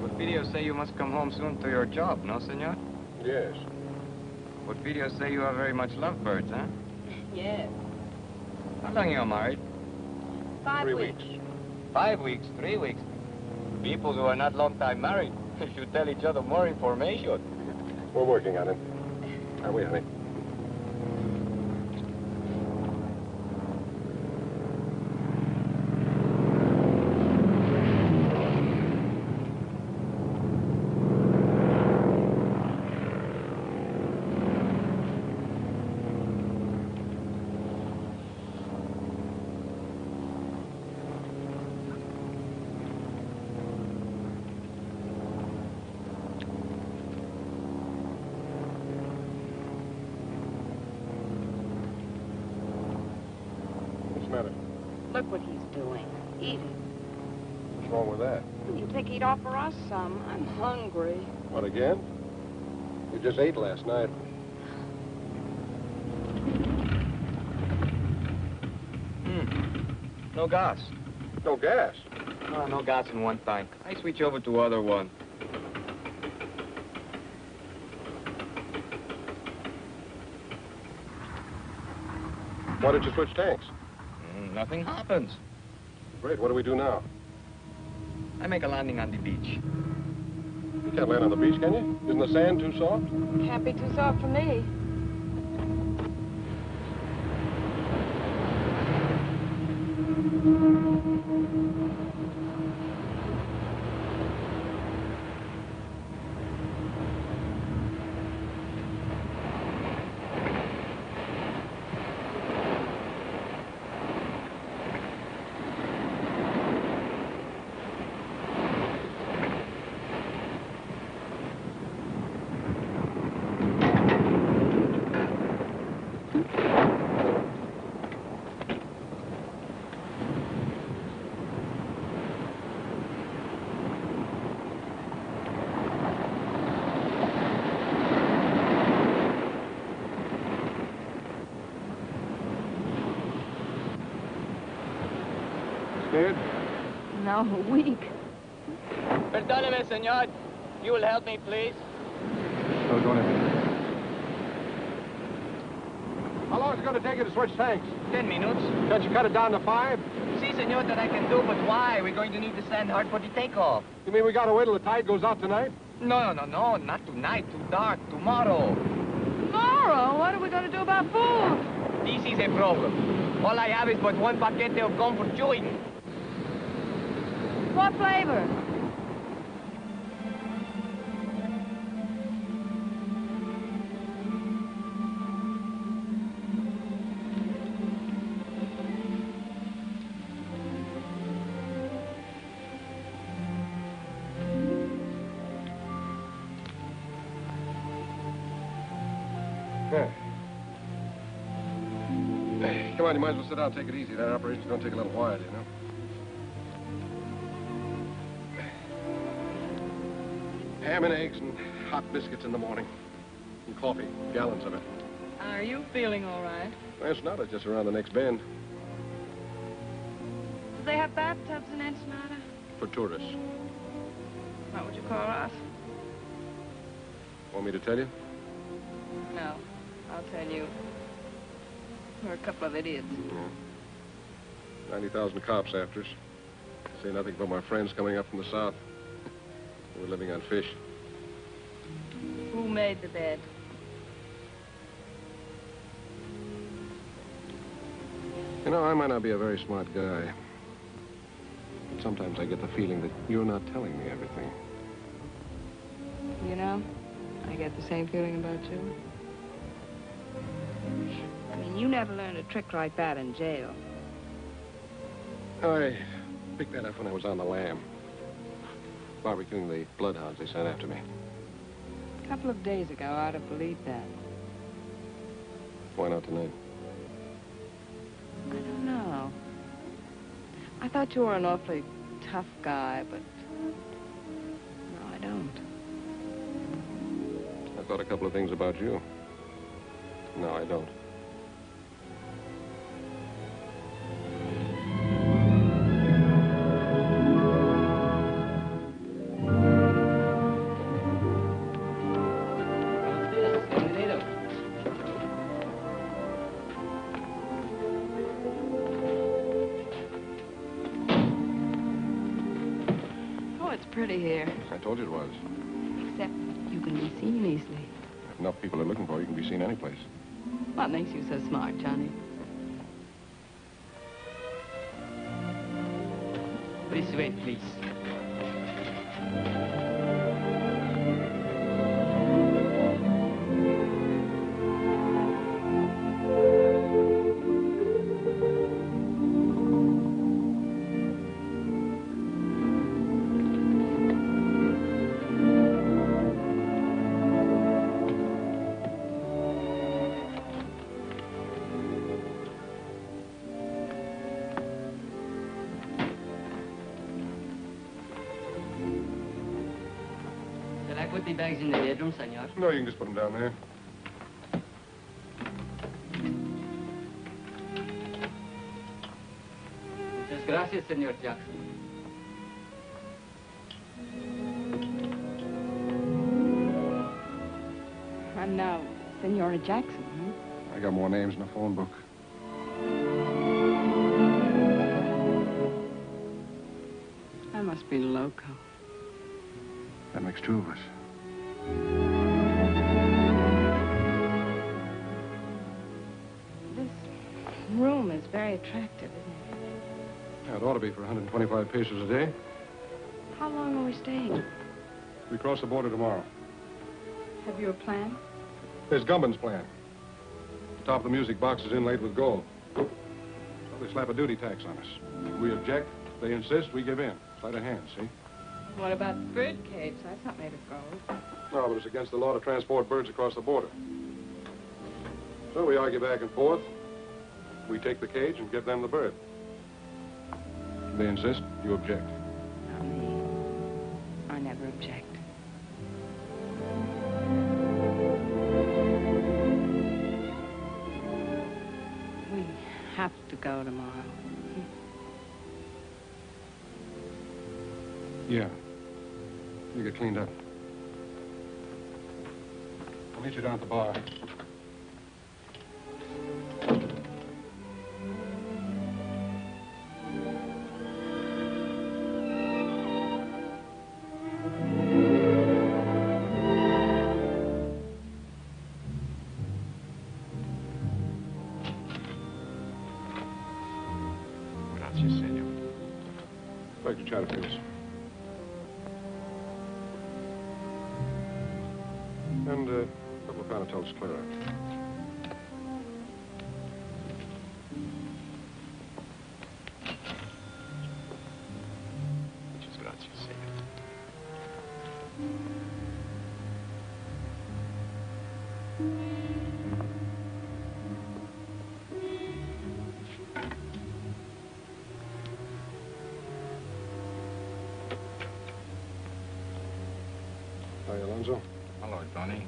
What videos say you must come home soon to your job, no, senor? Yes. What videos say you are very much lovebirds, huh? Yes. How long you are married? 5 3 weeks. 5 weeks, 3 weeks. People who are not long time married should tell each other more information. We're working on it. Are we, honey? Look what he's doing. Eating. What's wrong with that? You'd think he'd offer us some. I'm hungry. What, again? You just ate last night. No gas. No gas? No, no gas in one tank. I switch over to other one. Why did you switch tanks? Nothing happens. Great, what do we do now? I make a landing on the beach. You can't land on the beach, can you? Isn't the sand too soft? Can't be too soft for me. Scared? No, weak. Perdóneme, señor. You will help me, please? Perdóneme. How long is it going to take you to switch tanks? 10 minutes. Can't you cut it down to 5? Si, senor, that I can do, but why? We're going to need the sand hard for the takeoff. You mean we got to wait till the tide goes out tonight? No, not tonight. Too dark. Tomorrow. Tomorrow? What are we going to do about food? This is a problem. All I have is but one paquete of gum for chewing. What flavor? Come on, you might as well sit down and take it easy. That operation's going to take a little while, you know. Ham and eggs and hot biscuits in the morning. And coffee, gallons of it. Are you feeling all right? Well, it's not. It's just around the next bend. Do they have bathtubs in Ensenada? For tourists. What would you call us? Want me to tell you? No, I'll tell you. We're a couple of idiots. Yeah. 90,000 cops after us. Say nothing but my friends coming up from the south. We're living on fish. Who made the bed? You know, I might not be a very smart guy. But sometimes I get the feeling that you're not telling me everything. You know, I get the same feeling about you. I mean, you never learned a trick like that in jail. I picked that up when I was on the lam. Barbecuing the bloodhounds they sent after me. A couple of days ago, I'd have believed that. Why not tonight? I don't know. I thought you were an awfully tough guy, but... no, I don't. I thought a couple of things about you. No, I don't. Pretty here. I told you it was. Except you can be seen easily. If enough people are looking for you, you can be seen any place. What makes you so smart, Johnny? This way, please. Put the bags in the bedroom, senor. No, you can just put them down there. Muchas gracias, senor Jackson. I'm now Senora Jackson, huh? I got more names in the phone book. I must be loco. That makes two of us. This room is very attractive, isn't it? Yeah, it ought to be for 125 pesos a day. How long are we staying? We cross the border tomorrow. Have you a plan? There's Gumban's plan. The top of the music box is inlaid with gold. So they slap a duty tax on us. We object, they insist, we give in. Sleight of hand, see? What about bird cages? That's not made of gold. No, but it's against the law to transport birds across the border. So we argue back and forth. We take the cage and give them the bird. They insist, you object. Not me. I never object. We have to go tomorrow. Yeah. You get cleaned up. I'll meet you down at the bar. Inspector Chatterfield. And a couple of Panatel's Clara. Muchas gracias, señor. Hi, Alonzo. Hello, Johnny.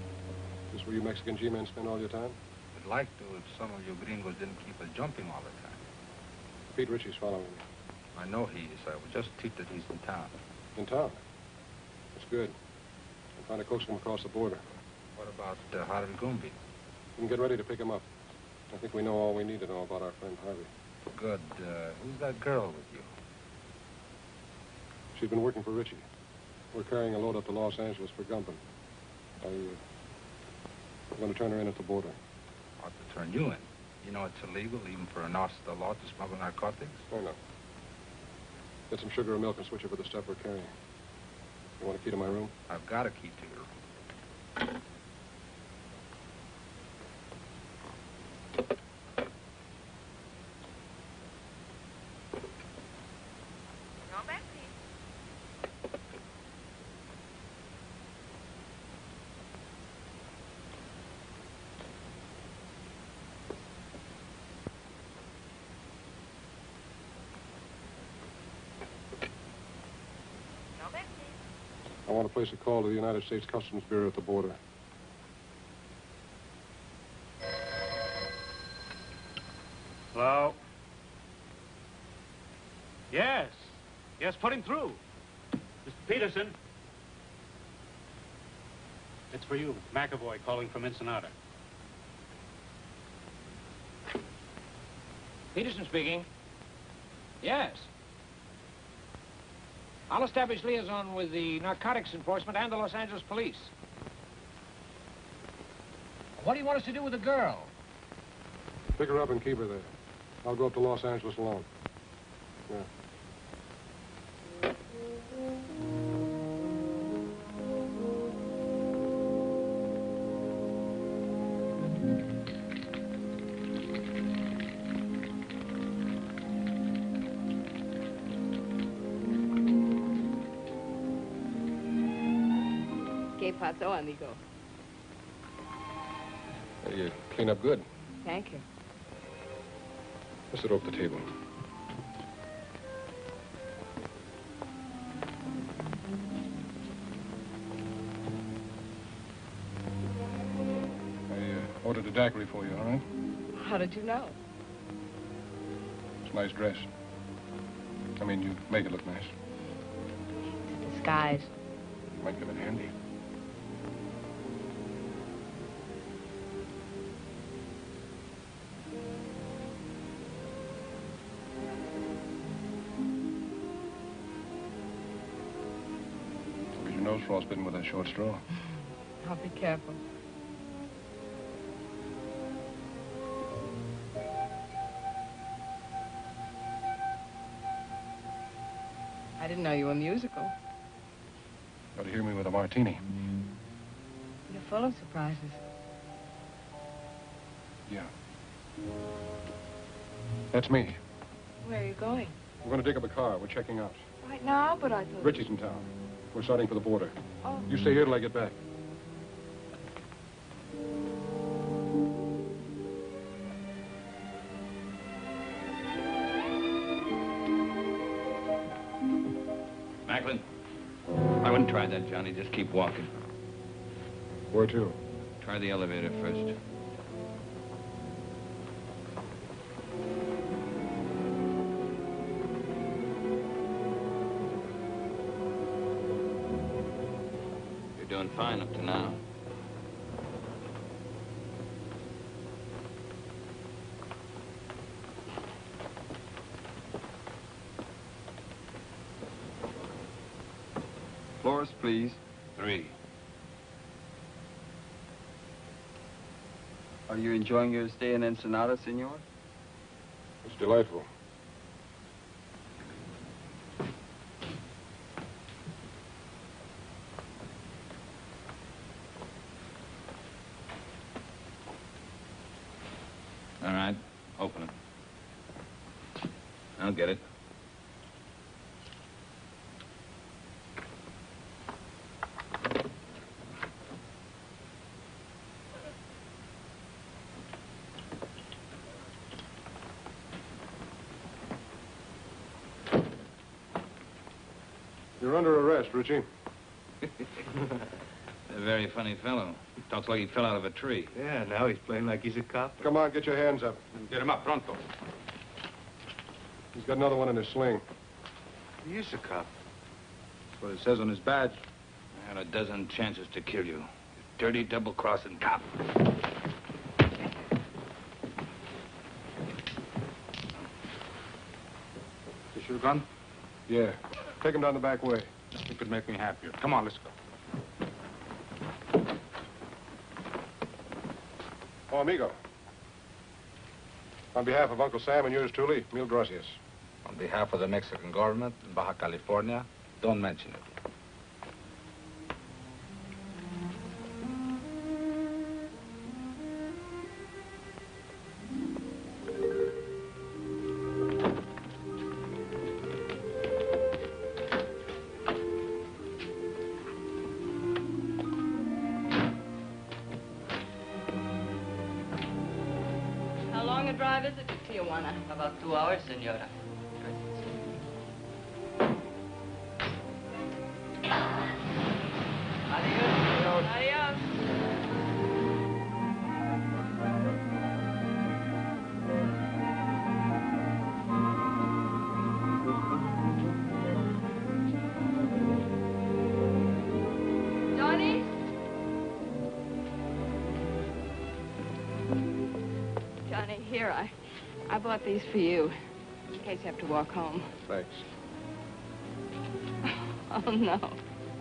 This where you Mexican G-men spend all your time? I'd like to if some of you gringos didn't keep us jumping all the time. Pete Ritchie's following me. I know he is. I was just teach that he's in town. In town? That's good. I'm trying to coax him across the border. What about Harvey Gumby? We can get ready to pick him up. I think we know all we need to know about our friend Harvey. Good. Who's that girl with you? She's been working for Ritchie. We're carrying a load up to Los Angeles for Gumpin. I'm going to turn her in at the border. Ought to turn you in. You know it's illegal, even for an officer of the law, to smuggle narcotics? I know. Get some sugar or milk and switch over the stuff we're carrying. You want a key to my room? I've got a key to your room. I want to place a call to the United States Customs Bureau at the border. Hello? Yes. Yes, put him through. Mr. Peterson. It's for you. McAvoy calling from Ensenada. Peterson speaking. Yes. I'll establish liaison with the narcotics enforcement and the Los Angeles police. What do you want us to do with the girl? Pick her up and keep her there. I'll go up to Los Angeles alone. Yeah. ¿Qué pasó, amigo? You clean up good. Thank you. Let's sit over at the table. I ordered a daiquiri for you, all right? How did you know? It's a nice dress. I mean, you make it look nice. Disguise. Might come in handy. Your nose frostbitten with that short straw. I'll be careful. I didn't know you were musical. Got to hear me with a martini. You're full of surprises. Yeah. That's me. Where are you going? We're going to dig up a car. We're checking out. Right now, but I thought... Ritchie's in town. We're starting for the border. Oh. You stay here till I get back. Macklin, I wouldn't try that, Johnny. Just keep walking. Where to? Try the elevator first. Doing fine up to now. Floors, please. 3. Are you enjoying your stay in Ensenada, senor? It's delightful. All right, open it. I'll get it. You're under arrest, Ritchie. A very funny fellow. Talks like he fell out of a tree. Yeah, now he's playing like he's a cop. Come on, get your hands up. Get him up, pronto. He's got another one in his sling. He is a cop. That's what it says on his badge. I had a dozen chances to kill you. You dirty, double-crossing cop. Is your gun? Yeah. Take him down the back way. You could make me happier. Come on, let's go. Oh, amigo. On behalf of Uncle Sam and yours truly, mil gracias. On behalf of the Mexican government in Baja California, don't mention it. How long a drive is it to Tijuana? About 2 hours, senora. Adios. Adios. Johnny? Johnny, here, I bought these for you, in case you have to walk home. Thanks. Oh, no.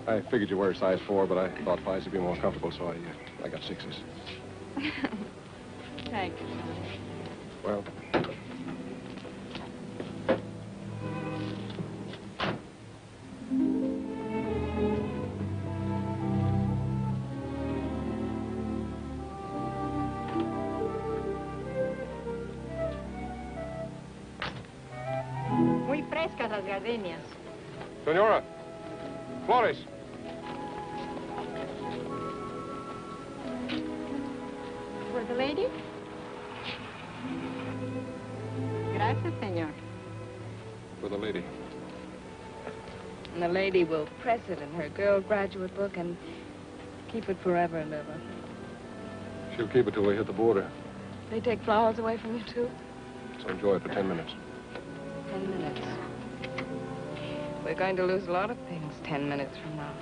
I figured you wear a size 4, but I thought 5s would be more comfortable, so I got 6s. Thank you. Well, Muy frescas las gardenias. Senora, flores. For the lady? Gracias, señor. For the lady. And the lady will press it in her girl graduate book and keep it forever and ever. She'll keep it till we hit the border. They take flowers away from you, too? So enjoy it for 10 minutes. 10 minutes. We're going to lose a lot of things 10 minutes from now.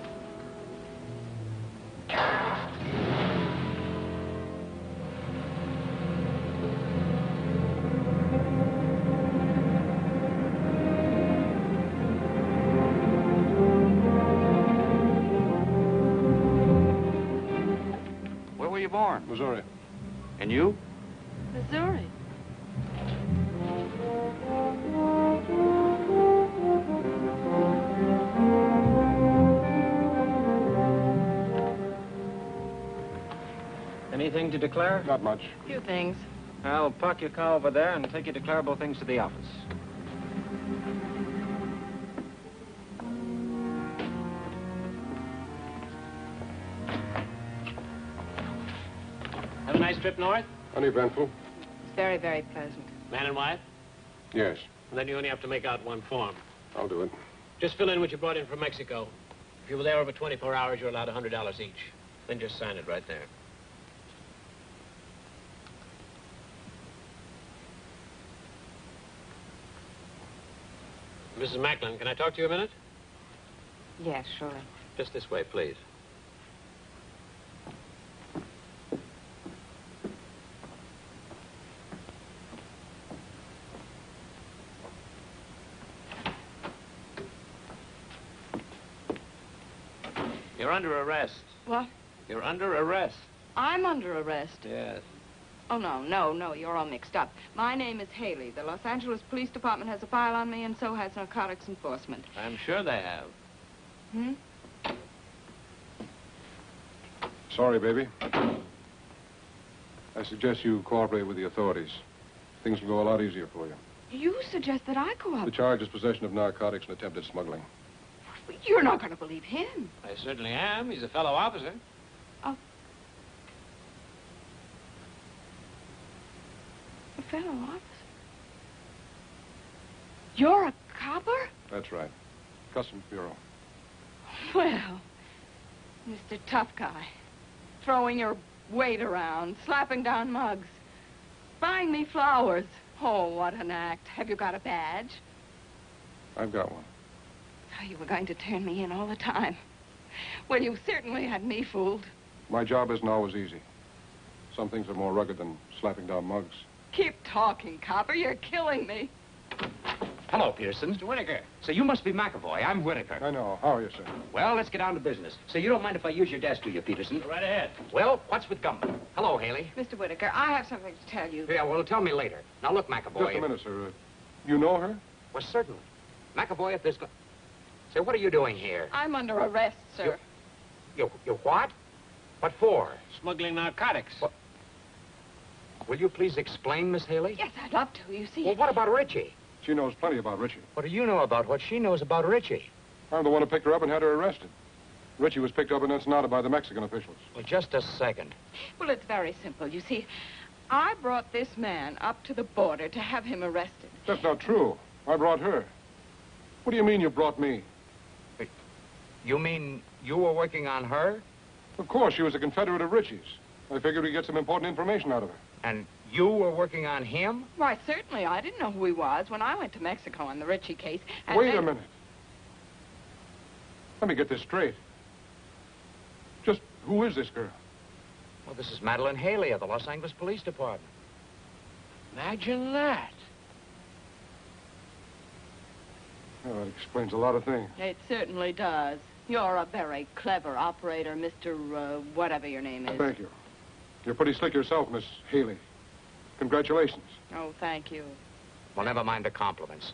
Where were you born? Missouri. And you? Missouri. Anything to declare? Not much. A few things. I'll park your car over there and take your declarable things to the office. Have a nice trip north? Uneventful. It's very, very pleasant. Man and wife? Yes, And then you only have to make out one form. I'll do it. Just fill in what you brought in from Mexico. If you were there over 24 hours, you're allowed $100 each. Then just sign it right there. Mrs. Macklin, can I talk to you a minute? Yes, surely. Just this way, please. You're under arrest. What? You're under arrest. I'm under arrest. Yes. Oh, no, you're all mixed up. My name is Haley. The Los Angeles Police Department has a file on me, and so has narcotics enforcement. I'm sure they have. Hmm? Sorry, baby. I suggest you cooperate with the authorities. things will go a lot easier for you. You suggest that I cooperate. The charge is possession of narcotics and attempted smuggling. You're not going to believe him. I certainly am. He's a fellow officer. A fellow officer? You're a copper? That's right. Customs Bureau. Well, Mr. Tough Guy, throwing your weight around, slapping down mugs, buying me flowers. Oh, what an act. Have you got a badge? I've got one. Oh, you were going to turn me in all the time. Well, you certainly had me fooled. My job isn't always easy. Some things are more rugged than slapping down mugs. Keep talking, copper. You're killing me. Hello, Peterson. Mr. Whitaker. So you must be McAvoy. I'm Whitaker. I know. How are you, sir? Well, let's get down to business. So you don't mind if I use your desk, do you, Peterson? Go right ahead. Well, what's with Gumbo? Hello, Haley. Mr. Whitaker, I have something to tell you. Yeah, well, tell me later. Now, look, McAvoy. Just a minute, sir. You know her? Well, certainly. McAvoy, if there's... Say, what are you doing here? I'm under arrest, sir. You what? What for? Smuggling narcotics. What? Will you please explain, Miss Haley? Yes, I'd love to. You see... Well, what about Ritchie? She knows plenty about Ritchie. What do you know about what she knows about Ritchie? I'm the one who picked her up and had her arrested. Ritchie was picked up in Ensenada by the Mexican officials. Well, just a second. Well, it's very simple. You see, I brought this man up to the border to have him arrested. That's not true. I brought her. What do you mean you brought me? You mean you were working on her? Of course, she was a Confederate of Ritchie's. I figured we'd get some important information out of her. And you were working on him? Why, certainly. I didn't know who he was when I went to Mexico on the Ritchie case. And Wait a minute. Let me get this straight. Just who is this girl? Well, this is Madeleine Haley of the Los Angeles Police Department. Imagine that. Oh, that explains a lot of things. It certainly does. You're a very clever operator, Mr. Whatever your name is. Thank you. You're pretty slick yourself, Miss Haley. Congratulations. Oh, thank you. Well, never mind the compliments.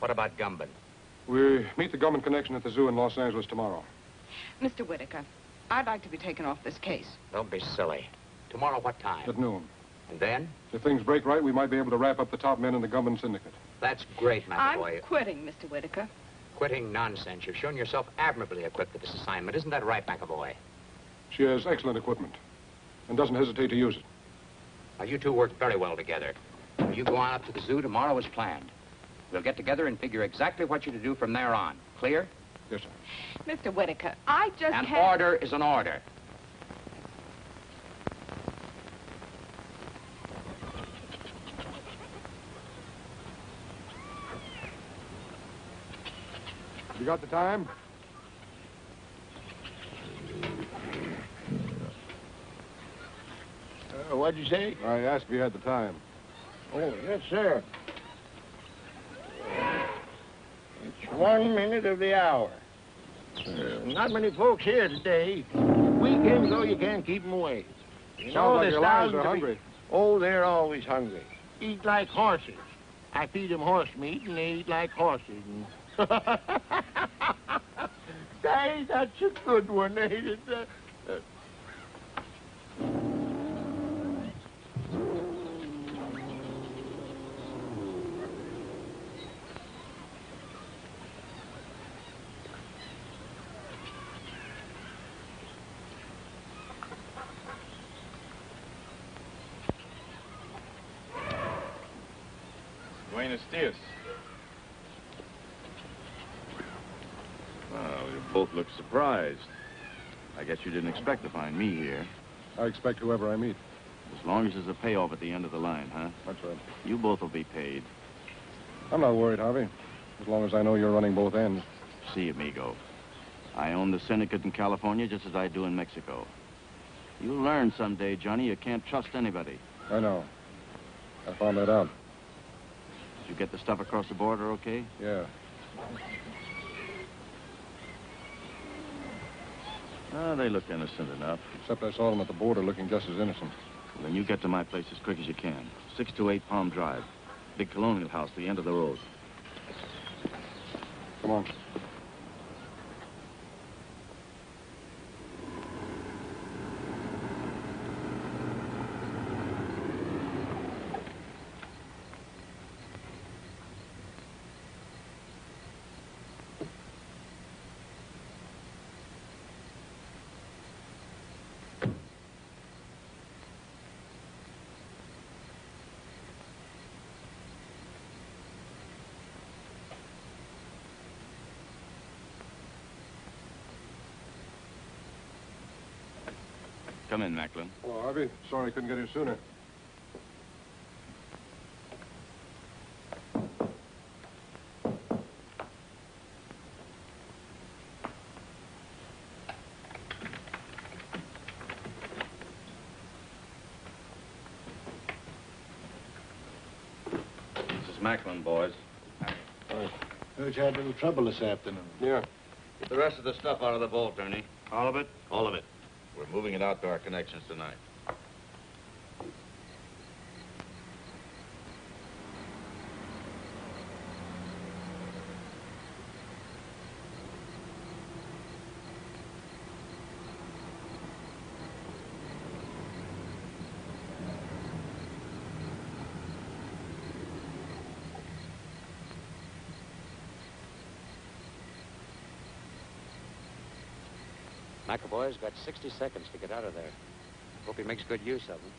What about Gumbo? We meet the Gumbo connection at the zoo in Los Angeles tomorrow. Mr. Whitaker, I'd like to be taken off this case. Don't be silly. Tomorrow what time? At noon. And then? If things break right, we might be able to wrap up the top men in the Gumbo syndicate. That's great, McAvoy. I'm quitting, Mr. Whitaker. Quitting nonsense. You've shown yourself admirably equipped for this assignment. Isn't that right, McAvoy? She has excellent equipment and doesn't hesitate to use it. Now, you two work very well together. You go on up to the zoo tomorrow as planned. We'll get together and figure exactly what you're to do from there on. Clear? Yes, sir. Mr. Whitaker, I just An order is an order. You got the time? What'd you say? I asked if you had the time. Oh, yes, sir. It's 1 minute of the hour. Not many folks here today. Weekends, though, you can't keep them away. Sounds like your lives thousands are of hungry. Oh, they're always hungry. Eat like horses. I feed them horse meat, and they eat like horses. Say, that's a good one, ain't it? Buenos dias. Well, you both look surprised. I guess you didn't expect to find me here. I expect whoever I meet. As long as there's a payoff at the end of the line, huh? That's right. You both will be paid. I'm not worried, Harvey. As long as I know you're running both ends. See, amigo. I own the syndicate in California just as I do in Mexico. You'll learn someday, Johnny, you can't trust anybody. I know. I found that out. Did you get the stuff across the border okay? Yeah. They look innocent enough. Except I saw them at the border looking just as innocent. Well, then you get to my place as quick as you can. 628 Palm Drive. Big colonial house, the end of the road. Come on. Come in, Macklin. Hello, Harvey. Sorry I couldn't get here sooner. This is Macklin, boys. Heard you had a little trouble this afternoon. Yeah. Get the rest of the stuff out of the vault, Ernie. All of it? All of it. We're moving it out to our connections tonight. McAvoy's got 60 seconds to get out of there. Hope he makes good use of them.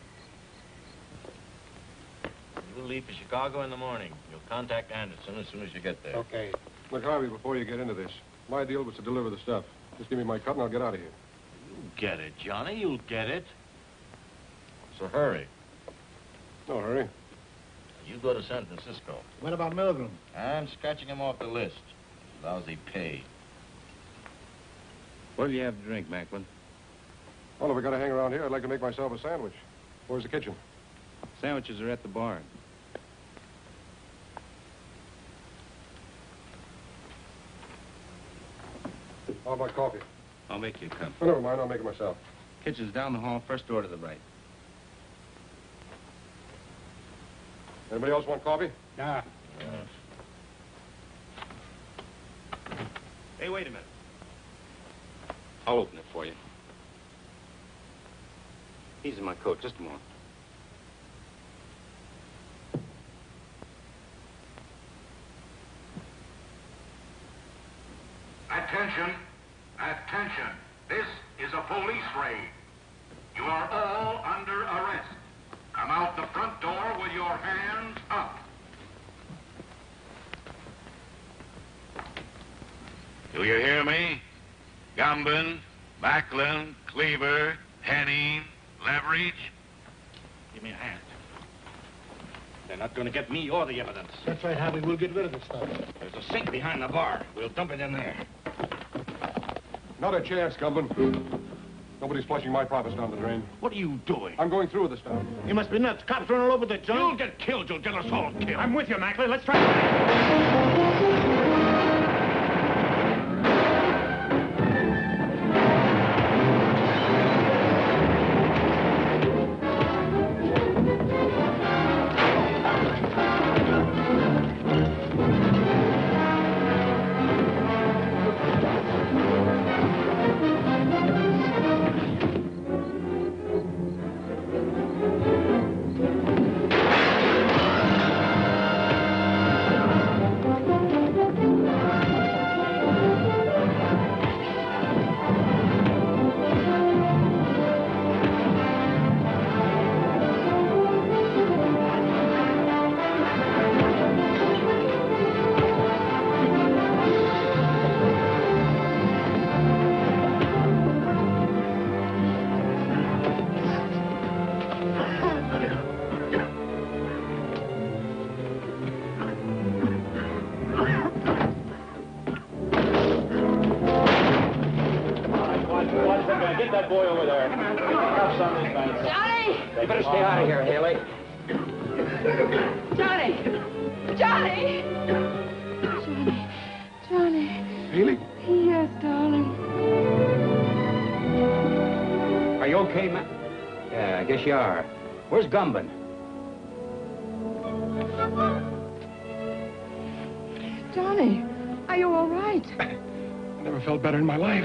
We'll leave for Chicago in the morning. You'll contact Anderson as soon as you get there. Okay. Look, Harvey, before you get into this, my deal was to deliver the stuff. Just give me my cut and I'll get out of here. You'll get it, Johnny. You'll get it. So hurry. No hurry. You go to San Francisco. What about Milgram? I'm scratching him off the list. Lousy pay. What do you have to drink, Macklin? Well, if I gotta hang around here, I'd like to make myself a sandwich. Where's the kitchen? Sandwiches are at the barn. How about coffee? I'll make you a cup. Oh, never mind, I'll make it myself. Kitchen's down the hall, first door to the right. Anybody else want coffee? Nah. Hey, wait a minute. I'll open it for you. He's in my coat. Just a moment. Attention. Attention. This is a police raid. You are all under arrest. Come out the front door with your hands up. Do you hear me? Gumbin, Macklin, Cleaver, Henning, Leverage. Give me a hand. They're not going to get me or the evidence. That's right, Harvey. We'll get rid of the stuff. There's a sink behind the bar. We'll dump it in there. Not a chance, Gumbin. Nobody's flushing my profits down the drain. What are you doing? I'm going through with the stuff. You must be nuts. Cops running all over the joint. You'll get killed. You'll get us all killed. I'm with you, Macklin. Let's try. Get that boy over there. Johnny! You better stay out of here, Haley. Johnny! Johnny! Johnny! Haley? Yes, darling. Are you okay, Matt? Yeah, I guess you are. Where's Gumbin? Johnny, are you all right? I never felt better in my life.